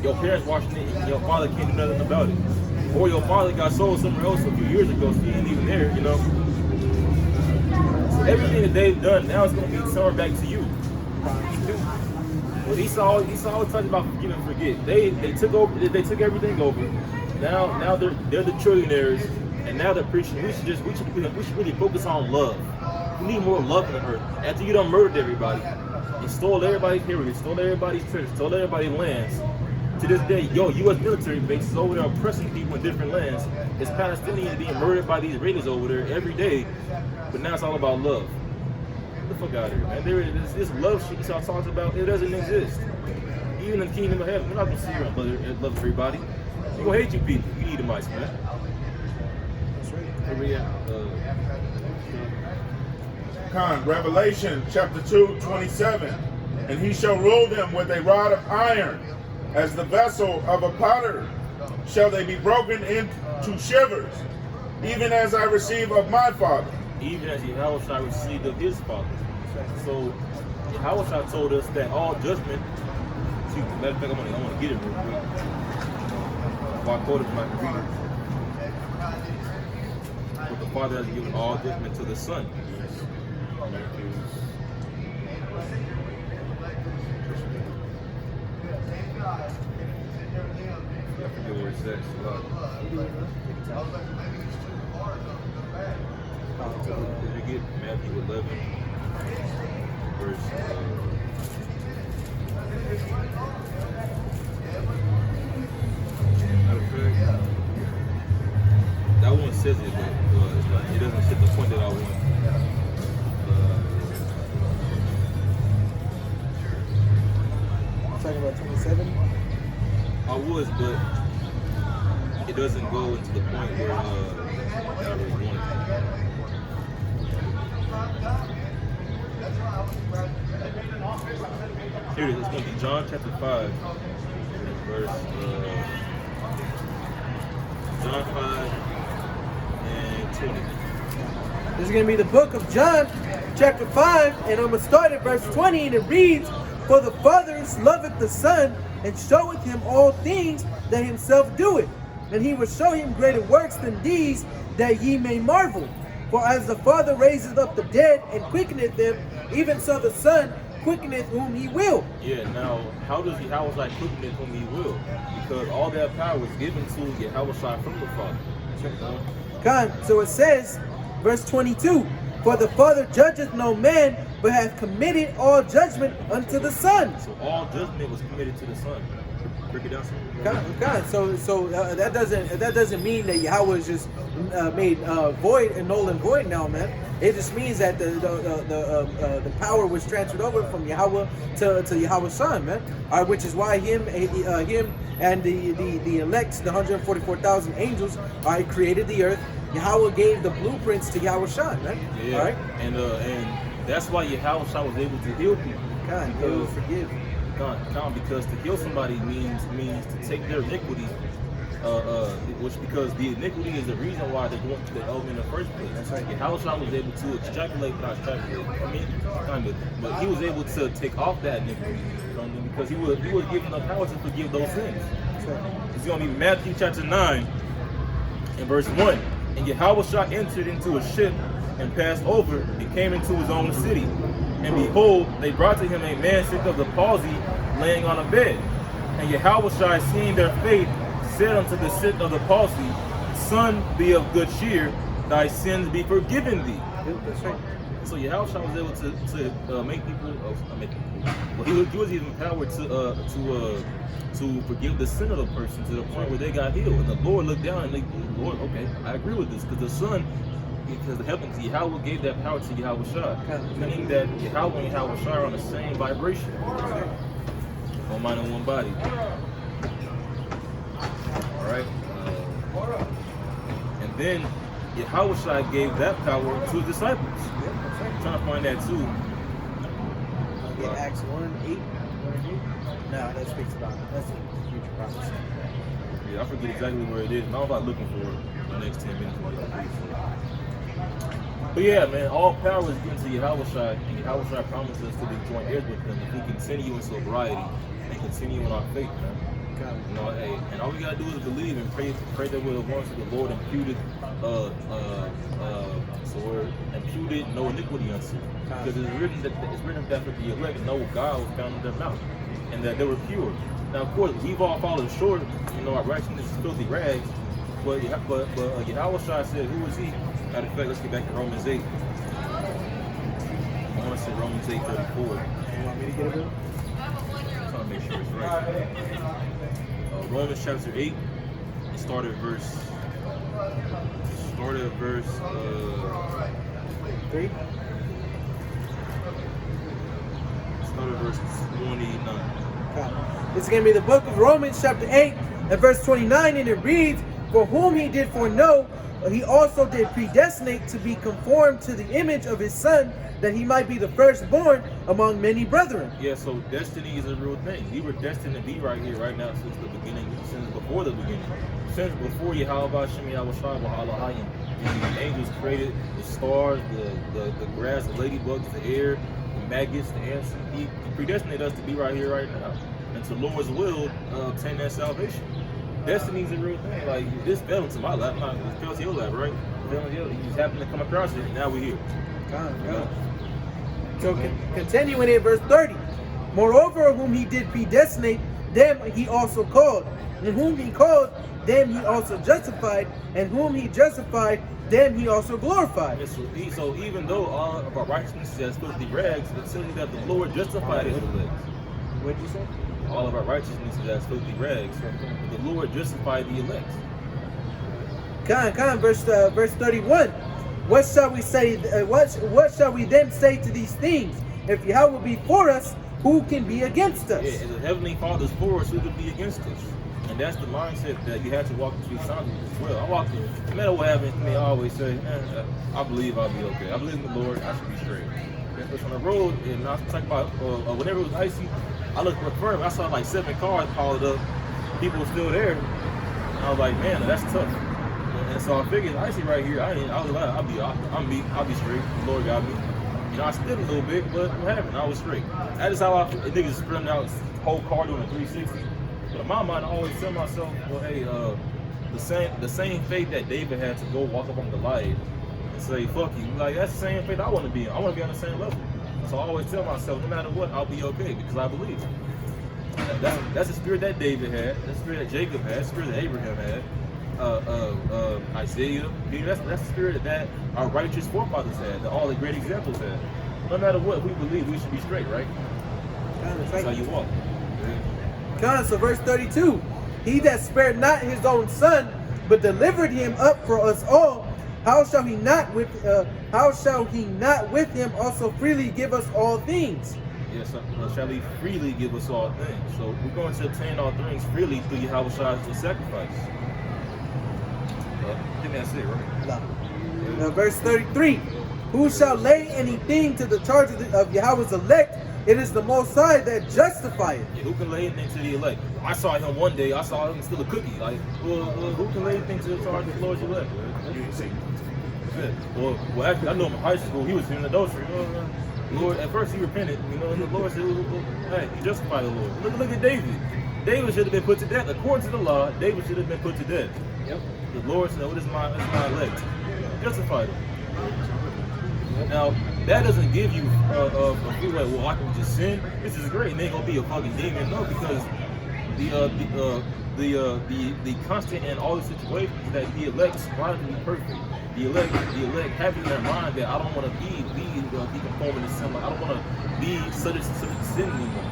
Your parents watching it, and your father can't do nothing about it. Or your father got sold somewhere else a few years ago, so he ain't even there, you know. So everything that they've done now is going to be turned back to you. Well, Esau always talks about forgive and forget. They took everything over. Now they're the trillionaires, and now they're preaching. We should really focus on love. We need more love in the earth. After you done murdered everybody, and stole everybody's heritage, stole everybody's treasure, stole everybody's lands. To this day, U.S. military bases over there oppressing people in different lands. It's Palestinians being murdered by these raiders over there every day. But now it's all about love. Get the fuck out of here, man. This love shit y'all talks about, it doesn't exist. Even in the kingdom of heaven, we're not gonna see you and love everybody. We're gonna hate you people. You need the mice, man. That's right. Where we at? Revelation chapter 2:27. And he shall rule them with a rod of iron, as the vessel of a potter shall they be broken into shivers, even as I receive of my Father. Even as Yahweh received of his Father. So Yahweh told us that all judgment. Matter of fact, I want to get it real quick. While I quote it from my computer. But the Father has given all judgment to the Son. I forget where it says. Did you get Matthew 11, verse? Matter of fact, that one says it, but it doesn't hit the point that I want. Talking about 27. I was, but it doesn't go into the point where I really wanted to. Here it is. It's going to be John chapter 5, verse John 5 and 20. This is going to be the book of John, chapter 5, and I'm going to start at verse 20, and it reads, For the Father loveth the Son, and showeth him all things that himself doeth. And he will show him greater works than these, that ye may marvel. For as the Father raiseth up the dead, and quickeneth them, even so the Son quickeneth whom he will. Yeah, now, how does Yahweh quickeneth whom he will? Because all that power was given to Yahweh from the Father. So it says, verse 22, For the Father judgeth no man, but hath committed all judgment unto the Son. So all judgment was committed to the Son. Break it down. So that doesn't mean that Yahweh is just made void and null and void now, man. It just means that the power was transferred over from Yahweh to Yahweh's Son, man. Which is why him and the elect, the 144,000 angels, created the earth. Yahweh gave the blueprints to Yahweh's Son, man. Yeah. All right. And that's why Yahweh was able to heal people. God, he will forgive. Because to heal somebody means to take their iniquity, which because the iniquity is the reason why they're going to the element in the first place. That's right. Yahweh was able to not extrapolate. I mean, kind of, but he was able to take off that iniquity, because he was given the power to forgive those sins. It's going to be Matthew chapter 9 and verse 1. And Yahweh entered into a ship and passed over and came into his own city. And behold, they brought to him a man sick of the palsy, laying on a bed. And Yahweh, seeing their faith, said unto the sick of the palsy, Son, be of good cheer, thy sins be forgiven thee. That's right. So Yahweh was able to make people, Well, he was even empowered to forgive the sin of the person to the point where they got healed. And the Lord looked down and the Lord, okay, I agree with this because the Son, because the heavens, Yahweh gave that power to Yahweh Shai, meaning that Yahweh and Yahweh Shai are on the same vibration, one mind and one body. All right, and then Yahweh Shai gave that power to his disciples. I'm trying to find that too. Get Acts 1:8. No, that speaks about it. That's a future prophecy. Yeah, I forget exactly where it is. I'm about looking for it in the next 10 minutes. But yeah, man, all power is given to Yahweh Shai, and Yahweh Shai promised us to be joint heirs with him if we continue in sobriety and continue in our faith, man. You know, hey, and all we gotta do is believe and pray that we're the ones that the Lord imputed, imputed no iniquity unto. Because it's written that for the elect, no guile was found in their mouth, and that they were pure. Now, of course, we've all fallen short. You know, our righteousness is filthy rags. But Yahweh Shai said, "Who is he?" Matter of fact, let's get back to Romans 8. I want to say Romans 8:34. You want me to get it? I'm trying to make sure it's right. Romans chapter 8. Start at verse 3. Start at verse 29. This is going to be the book of Romans chapter 8 and verse 29, and it reads, "For whom he did foreknow, he also did predestinate to be conformed to the image of his Son, that he might be the firstborn among many brethren." Yeah, so destiny is a real thing. We were destined to be right here, right now, since the beginning, since before the beginning. Since before Yahweh Shem Yahweh Shai Wa'alahayim. And the angels created the stars, the grass, the ladybugs, the air, the maggots, the ants. He predestinated us to be right here, right now. And to Lord's will, obtain that salvation. Destiny is a real thing. Like, this fell into my lap, not this fell to your lap, right? You just happened to come across it, and now we're here. So continuing in verse 30. "Moreover, whom he did predestinate, them he also called. And whom he called, them he also justified. And whom he justified, them he also glorified." So even though all of our righteousness is as filthy rags, it's telling you that the Lord justified his elect. What did you say? All of our righteousness is as filthy rags, but the Lord justified the elect. Verse 31. "What shall we say? What shall we then say to these things? If Yahweh be for us, who can be against us?" Yeah, and the Heavenly Father's for us, who could be against us? And that's the mindset that you have to walk into soundly as well. I walk through, no matter what happens to me, I always say, I believe I'll be okay. I believe in the Lord, I should be straight. Because on the road, and I was talking about whenever it was icy, I looked further, I saw like 7 cars piled up, people were still there. And I was like, man, that's tough. And so I figured, icy right here, I'll be straight. The Lord got me. You know, I slid a little bit, but what happened? I was straight. That is how niggas spreading out his whole car doing a 360. But in my mind, I always tell myself, well, hey, the same faith that David had to go walk up on Goliath and say, fuck you. Like, that's the same faith I want to be in. I want to be on the same level. So I always tell myself, no matter what, I'll be okay because I believe. That's the spirit that David had. That's the spirit that Jacob had. That's the spirit that Abraham had. Isaiah. That's the spirit that our righteous forefathers had. That all the great examples had. No matter what, we believe we should be straight, right? That's how you walk. So verse 32. "He that spared not his own Son, but delivered him up for us all, how shall he not with him also freely give us all things?" Yes, shall he freely give us all things. So we're going to obtain all things freely through Yahweh Shai's sacrifice. I think that's it, right? Verse 33. "Who shall lay anything to the charge of Yahweh's elect? It is the Most High that justifieth." Yeah, who can lay anything to the elect? I saw him one day. I saw him steal a cookie. Like, who can lay anything to the charge of the Lord's elect? Yeah. Well, actually, I know him in high school. He was in adultery. Lord, at first he repented. You know, and the Lord said, "Hey, you justify the Lord." Look at David. David should have been put to death. According to the law, David should have been put to death. Yep. The Lord said, "What is my elect?" Justified him. Now, that doesn't give you a feel like, well, I can just sin. This is great. And they ain't gonna be a fucking demon. No, because the constant in all the situations is that the elect strive to be perfect. The elect have in their mind that I don't want to be conforming to sin. Like, I don't want to be such a sin anymore.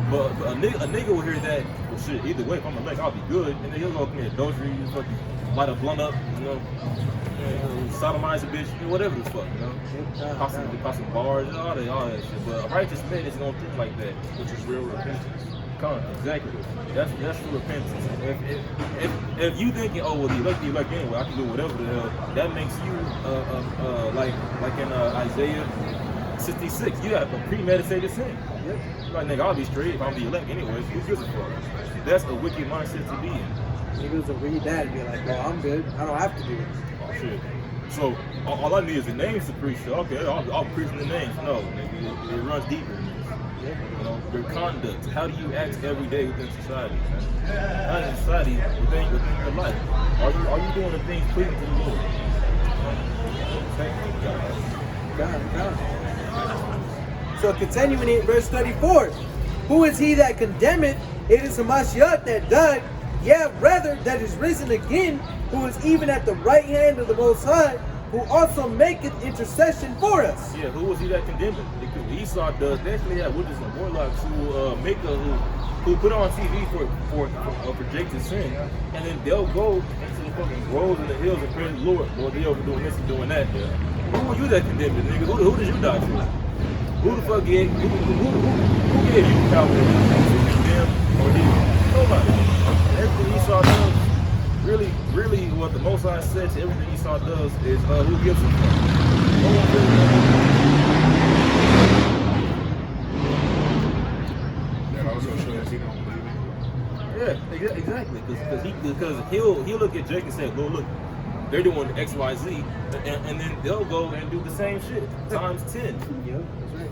But a nigga will hear that, well, shit, either way, if I'm elect, I'll be good. And then he'll go commit adultery, fucking light a blunt up, sodomize a bitch, whatever the fuck, Possibly bars, all that shit. But a righteous man is gonna think like that, which is real repentance. Exactly. That's true repentance. If you thinking, oh well, the elect anyway, I can do whatever the hell, that makes you like in Isaiah 66, you have a premeditated sin. Yep. Like, nigga, I'll be straight if I'm the elect anyway. Who gives a fuck? That's a wicked mindset to be in. Niggas will read that and be like, well, I'm good. I don't have to do it. Oh shit. So all I need is the names to preach. So, okay, I'll preach the names. No, nigga, it runs deeper than this. Your conduct. How do you act every day within society? Not in society, within your life. Are you doing the things pleasing to the Lord? God. So continuing in verse 34, who is he that condemneth? It is Hamashiach that died, yea, rather that is risen again, who is even at the right hand of the Most High, who also maketh intercession for us. Yeah, who was he that condemned him? Because Esau does definitely have witches and warlocks who put on TV for projected sin, and then they'll go into the fucking groves and the hills and praise the Lord. Lord, they over doing this and doing that. Yeah. Who were you that condemned it, nigga? Who did you die to? Who the fuck gave you power to condemn or did you? Nobody. Everything Esau does, really, what the Most High said to everything Esau does is who gives him fuck. No one really Yeah, exactly. Because he'll look at Jake and say, well, look, they're doing X, Y, Z, and then they'll go and do the same shit times 10. Yep, that's right.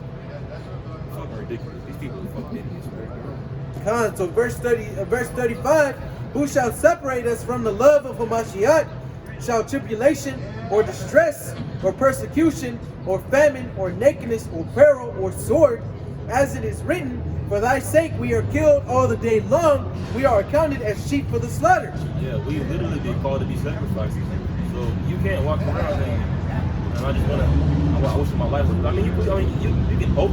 Fucking ridiculous. These people are fucking idiots, So verse 35, who shall separate us from the love of Hamashiach? Shall tribulation or distress or persecution or famine or nakedness or peril or sword? As it is written, for thy sake we are killed all the day long. We are accounted as sheep for the slaughter. Yeah, we literally been called to be sacrifices. So you can't walk around and I just want to, I wish my life was, you can hope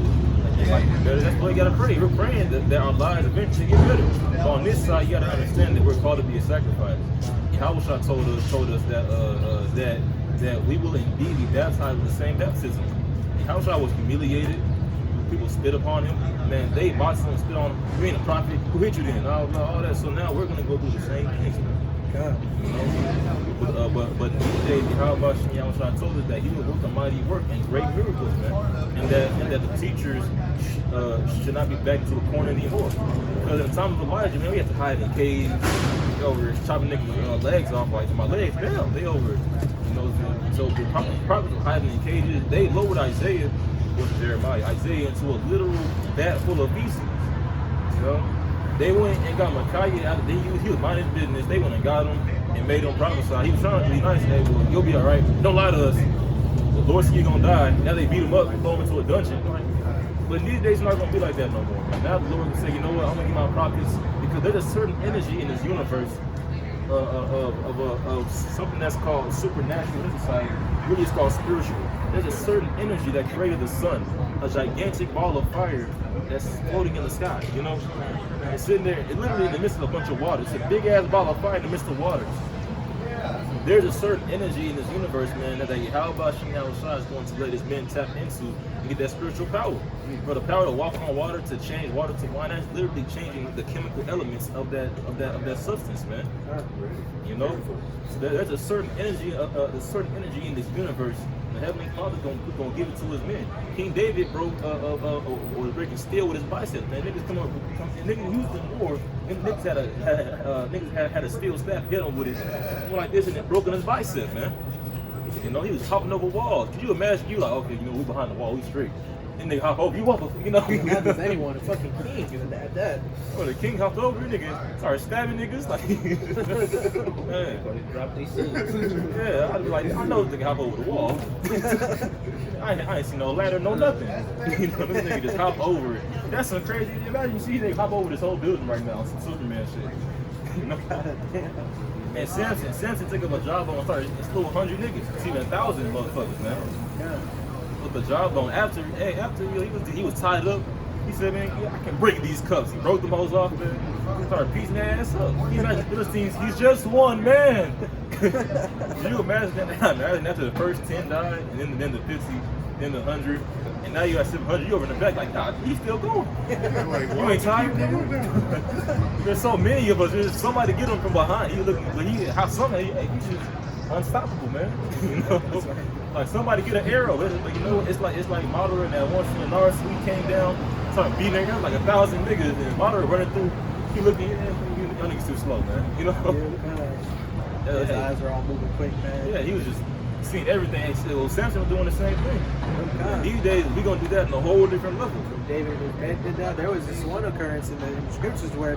like better. That's why you got to pray. We're praying that our lives eventually get better. But on this side, you got to understand that we're called to be a sacrifice. Yahushua told us that we will indeed be baptized with the same baptism. Yahushua was humiliated. People spit upon him. Man, they boxed him and spit on him. You ain't a prophet. Who hit you then? All that. So now we're going to go through the same things, man. God. But these days, Yahushua told us that he will work a mighty work and great miracles, man. And that the teachers should not be backed to a corner anymore. Because in the time of Elijah, man, we had to hide in caves. They over chopping niggas' legs off, like my legs down. They over, so the prophets were hiding in cages. They lowered Isaiah, was Jeremiah, into a literal vat full of feces. They went and got Micaiah out. He was minding his business. They went and got him and made him prophesy. He was trying to be nice. Hey, well, you'll be all right. Don't lie to us. The Lord said you're gonna die. Now they beat him up and throw him into a dungeon. But these days it's not gonna be like that no more. Now the Lord can say, you know what? I'm gonna get my prophets because there's a certain energy in this universe of something that's called supernatural in society. Really, it's called spiritual. There's a certain energy that created the sun, a gigantic ball of fire that's floating in the sky. It's sitting there, it's literally in the midst of a bunch of water. It's a big ass ball of fire in the midst of waters. There's a certain energy in this universe, man, that Yahweh Shem Yahushua is going to let his men tap into and get that spiritual power. For the power to walk on water, to change water to wine, that's literally changing the chemical elements of that substance, man. So there's a certain energy, in this universe. The Heavenly Father gonna give it to his men. King David was breaking steel with his bicep. Man, niggas niggas used them more. Niggas had a steel staff, hit him with it, like this, and it broke in his bicep, man. He was hopping over walls. Could you imagine? You like, okay, we behind the wall, we straight. Then they hop over, you walk, happens to anyone, a fucking king, that. Oh, the king hopped over, nigga, started stabbing niggas, like, man. Drop these suits. Yeah, I'd be like, I know this nigga hop over the wall. I ain't seen no ladder, no nothing. This nigga just hop over it. That's some crazy. Imagine you see they hop over this whole building right now, some Superman shit. And Samson took up a jawbone and started to slew 100 niggas. It's even 1,000 motherfuckers, man. Yeah. With the jawbone. After he was tied up, he said, man, yeah, I can break these cuffs. He broke the hoes off, man. He started piecing their ass up. He imagine Philistines, he's just one man. Can you imagine that? Imagine after the first 10 died, and then the 50, then the 100, and now you got 700, you over in the back like, nah, he's still going. Like, You ain't tired, nigga? There's so many of us. There's somebody get him from behind. He's just unstoppable, man. You know? Like somebody get an arrow. It's like Moderate that once in the North, he came down, started beating their like 1,000 niggas, and Moderate running through. He looking, y'all niggas too slow, man. You know? His eyes are all moving quick, man. Yeah, he was just seeing everything. Well, Samson was doing the same thing. These days, we gonna do that on a whole different level. David did that. There was this one occurrence in the scriptures where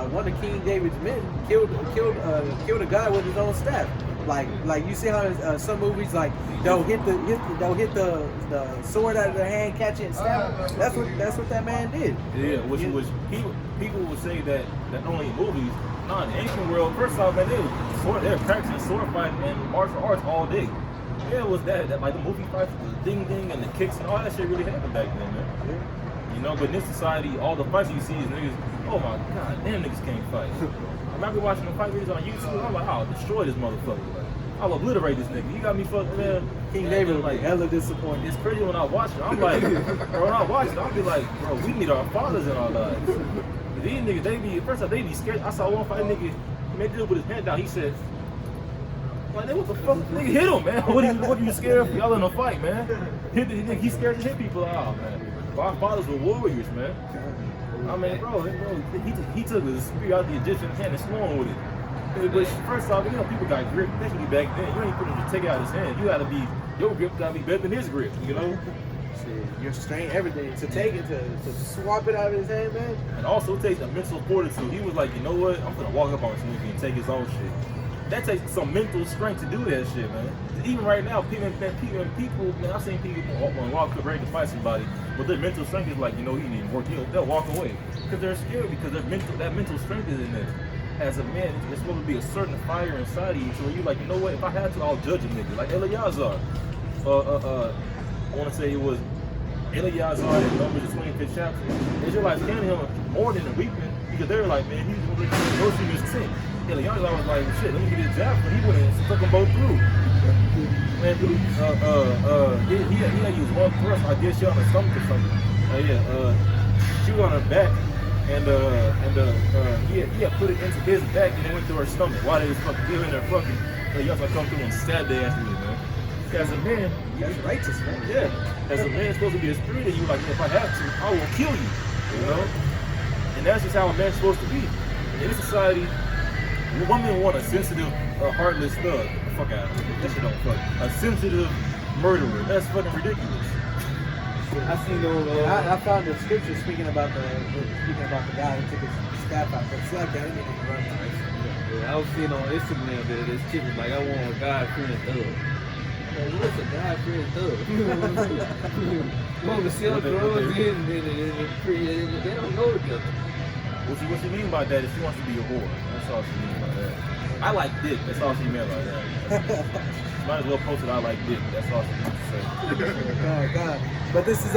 one of King David's men killed a guy with his own staff. Like you see how some movies like they'll hit the sword out of their hand, catch it, and stab it. That's what that man did. Yeah, people would say that only in movies. Nah, in the ancient world, first off, man, they were practicing sword fighting and martial arts all day. Yeah, it was that like the movie fights, the ding ding and the kicks and all that shit really happened back then, man. Yeah. You know, but in this society, all the fights you see is niggas. Oh my god, damn niggas can't fight. I remember watching the fight videos on YouTube. I'm like, I'll destroy this motherfucker. Like, I'll obliterate this nigga. You got me fucked, man. King David like hella disappointed. It's crazy when I watch it. I'm like, bro, when I watch it, I'll be like, bro, we need our fathers in our lives. These niggas, they be scared. I saw one fight nigga, he made a deal with his hand down. He said, like, what the fuck? Nigga, hit him, man. What are you scared for? Y'all in a fight, man. He's scared to hit people. Oh, man. Our fathers were warriors, man. I mean, bro, he took the spear out the Egyptian hand and swung with it. But first off, people got grip, especially back then. You ain't put him to take it out of his hand. Your grip gotta be better than his grip, you know? Your strength, everything. To take it, to swap it out of his hand, man. And also takes a mental fortitude. He was like, you know what? I'm gonna walk up on this nigga and take his own shit. That takes some mental strength to do that shit, man. Even right now, people, man, I've seen people walk up ready to fight somebody, but their mental strength is like, he need more. They'll walk away because they're scared because that mental strength is in there. As a man, it's supposed to be a certain fire inside of you, so you're like, you know what? If I had to, I'll judge a nigga. Like Eleazar. I want to say it was Eleazar in Numbers 25th chapter. Israelites came to him mourning and weeping because they were like, man, he's going to go through this tent. Eleazar was like, shit, let me get his job, but he went and took them both through. Man, dude, he had used one thrust. I guess she on her stomach or something. She was on her back. And he had put it into his back and it went through her stomach while they was fucking giving her fucking. He also come through and stab their ass with it, man. As a man, That's righteous, man. yeah. As a man, it's supposed to be a spirit in you. Like, if I have to, I will kill you. You know. And that's just how a man's supposed to be. In this society, women want a sensitive, heartless thug. Fuck out of here. That shit don't fuck. A sensitive murderer. That's fucking ridiculous. I found the scripture speaking about the guy who took his staff out, but it's like that didn't even run nice. Yeah, I was seeing on Instagram that this chick was like, I want a God-fearing thug. Like, what's a God-fearing thug? You want to sell drugs in and they don't know together. What she mean by that is she wants to be a whore. That's all she means by that. I like dick. That's all she meant by that. Might as well post it. I like dick. That's all she meant to say. God. But this is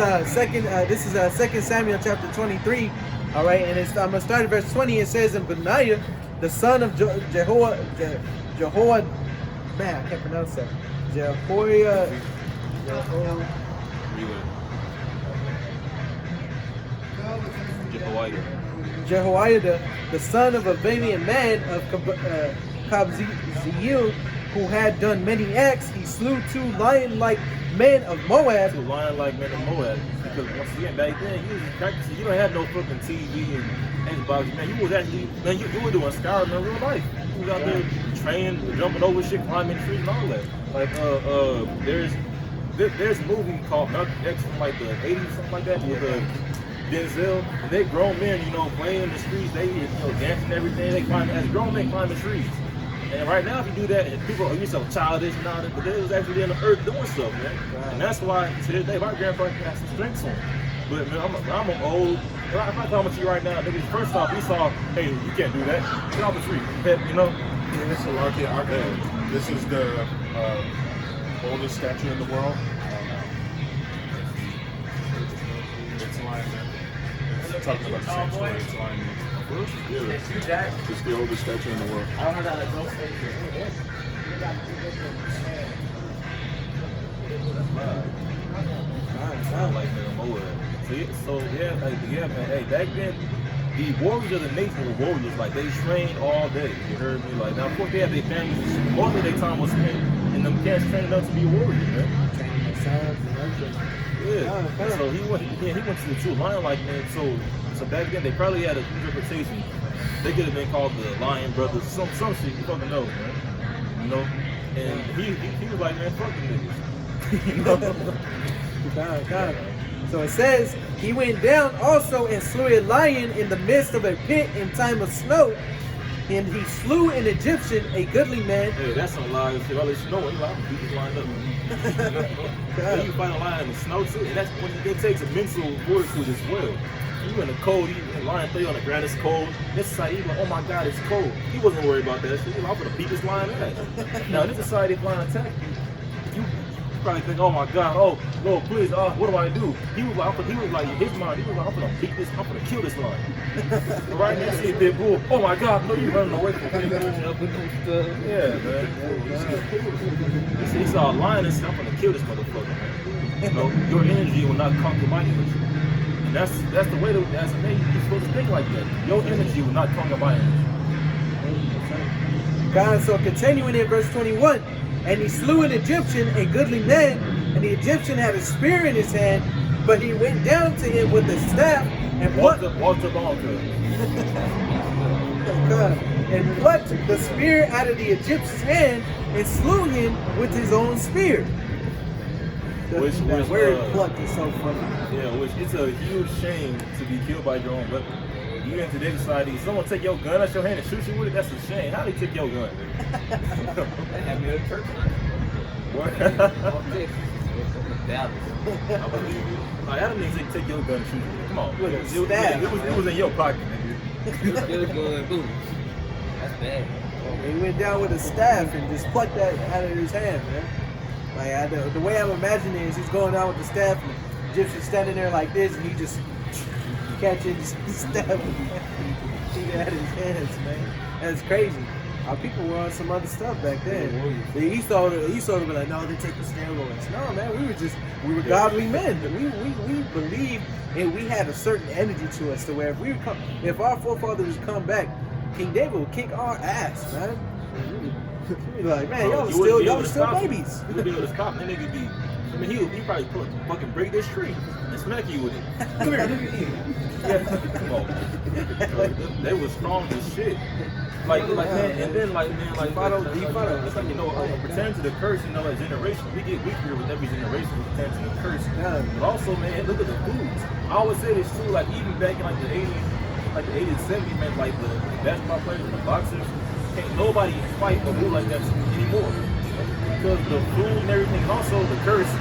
Second Samuel chapter 23. All right, and I'm gonna start at verse 20. It says, "And Benaiah, the son of Jehoiada, man, I can't pronounce that. Jehoiada, the son of a valiant man of Kabzeel, who had done many acts, he slew 2 lion-like men of Moab." To lion-like men of Moab. Because once again, back then, you was practicing. You don't have no fucking TV and Xbox. Man, you was actually, man, you were doing Skyrim in real life. You was out there training, jumping over shit, climbing trees and all that. Like, there's a movie called Malcolm X from like the 80s, something like that, with Denzel, and they grown men, playing in the streets, they, dancing and everything. They climb as grown men climbing trees. And right now, if you do that, and people are so childish and all that, but they was actually in the earth doing stuff, man. Right. And that's why to this day, my grandfather has some strengths on him. But man, I'm an old. If I talk about you right now, niggas, first off, we saw, hey, you can't do that. Get off the tree, So, this is the oldest statue in the world. It's lying there. It's talking about the same story. It's lying there. It's the oldest statue in the world. I don't know how to go Like Moab. So yeah, man. Hey, back then, the warriors of the nation were warriors. Like they trained all day. You heard me? Like now, of course, they have their families. Most of their time was spent in them cats training up to be a warrior, man. training their sons and everything. Yeah. So he went to the true lion like man. So back then they probably had a interpretation. They could have been called the Lion Brothers, some shit. You fucking know, man. You know. And he was like, man, fuck them niggas. You know? God. So it says he went down also and slew a lion in the midst of a pit in time of snow, and he slew an Egyptian, a goodly man. Hey, that's some lies. I'll let you know when you like beat this line up. Then you find a lion in the snow too, and that's when it takes a mental fortitude as well. You in the cold, you a lion throw you on the ground, it's cold. This society, he's like, oh my God, it's cold. He wasn't worried about that shit. He's like, I'm gonna beat this lion ass. Now in this society, if lion attack you probably think, oh my God, oh Lord, please, what do I do? He was like, in his mind, he was like, I'm gonna beat this, I'm gonna kill this lion. Right now, see a big bull. Oh my God, no, you running away from him. Yeah, man. He saw a lion and said, I'm gonna kill this motherfucker, man. You know, your energy will not conquer my energy. And that's the way to, as a man, you're supposed to think like that. Your energy will not conquer my energy. God, so continuing in verse 21, and he slew an Egyptian, a goodly man, and the Egyptian had a spear in his hand, but he went down to him with a staff and Walked up on to and plucked the spear out of the Egyptian's hand and slew him with his own spear. That word plucked is so funny. Yeah, which it's a huge shame to be killed by your own weapon. You in today's society, someone take your gun out your hand and shoot you with it, that's a shame. How they took your gun? They had me at church. What? I believe it. Like, that means they take your gun and shoot you. Come on. Look, It was in your pocket, nigga. That's bad. He went down with a staff and just plucked that out of his hand, man. Like the way I'm imagining is he's going down with the staff and the Egyptian's standing there like this and he just catching stab him out of his hands, man. That's crazy. Our people were on some other stuff back then. The East ought to be like, no, they take the steroids. No, man, we were godly men. We believed and we had a certain energy to us to where if our forefathers come back, King David would kick our ass, man. We'd be like, man, y'all still babies. You would be able to stop, and nigga be. I mean, he probably fucking break this tree and smack you with it. Come here, nigga. Yeah, come on. They was strong as shit. Like man, and then like it's like you know, pretend to the curse, you know, like generation. We get weaker with every generation. We pretend to the curse. Yeah. But also, man, look at the foods. I always say this too. Like even back in like the 80s, like the 80s, 70s, man, like the basketball players and the boxers. Can't nobody fight or move like that anymore because the food and everything, and also the curse.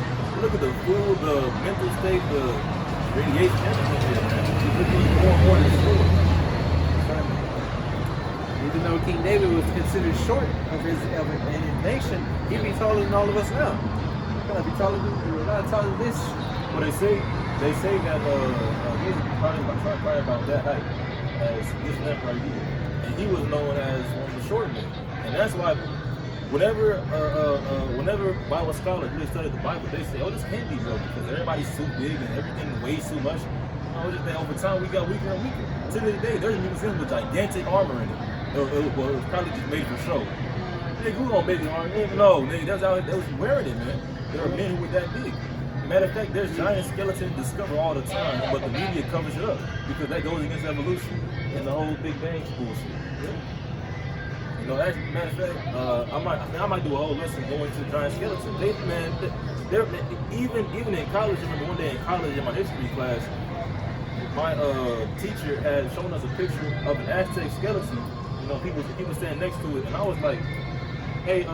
Look at the food, the mental state, the radiation, everything. It's looking more and more destroyed. Even though King David was considered short of his nation, he'd be taller than all of us now. He'd be taller than this. Well, they say that he's probably about that height as this left right here, and he was known as one of the short men, and that's why whenever Bible scholars really study the Bible, they say, oh, this can't be real because everybody's too big and everything weighs too much. No, just that over time we got weaker and weaker. To this day, there's a museum with gigantic armor in it. It was probably just made for show. Nigga, who gonna make the armor? No, nigga, that's how they was wearing it, man. There are men who were that big. Matter of fact, there's giant skeletons discovered all the time, but the media covers it up because that goes against evolution and the whole Big Bang bullshit. You know, as a matter of fact, I might do a whole lesson going to giant skeletons. Even in college, I remember one day in college in my history class, my teacher had shown us a picture of an Aztec skeleton. You know, people standing next to it, and I was like, hey,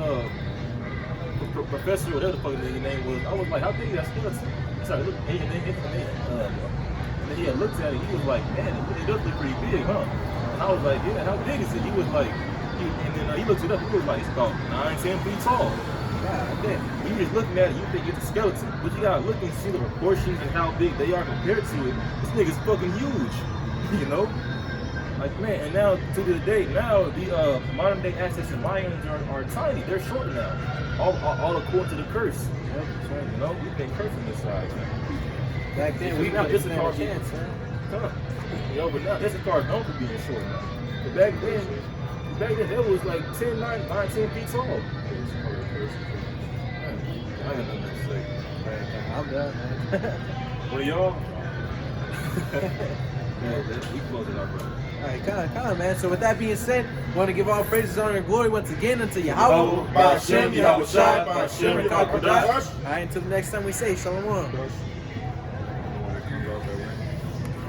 professor, whatever the fuck his name was, I was like, how big is that skeleton? He started looking, and then he had looked at it, he was like, man, it does look pretty big, huh? And I was like, yeah, how big is it? He was like, He looked it up. He was like, it's about 9-10 feet tall. God damn. When you're just looking at it, you think it's a skeleton. But you gotta look and see the proportions and how big they are compared to it. This nigga's fucking huge. You know? Like, man, and now, to this day, now, the modern day Aztecs and Mayans are tiny. They're short now. All according to the curse. Yep, that's right. You know? We've been cursed on this side, man. Back then, we now didn't this stand car a chance, man. Yo, but now this car is known for being short now. But back then, that was like 9-10 feet tall. Man, I ain't got nothing to say. I'm done, man. What are y'all? We closing our brother. All right, come on, man. So with that being said, we want to give all praises, honor, and glory once again unto Yahweh, Ba'Shem, Yahweh Shai, Ba'Shem, All Yahweh Kodash. right, until the next time we say Shalom.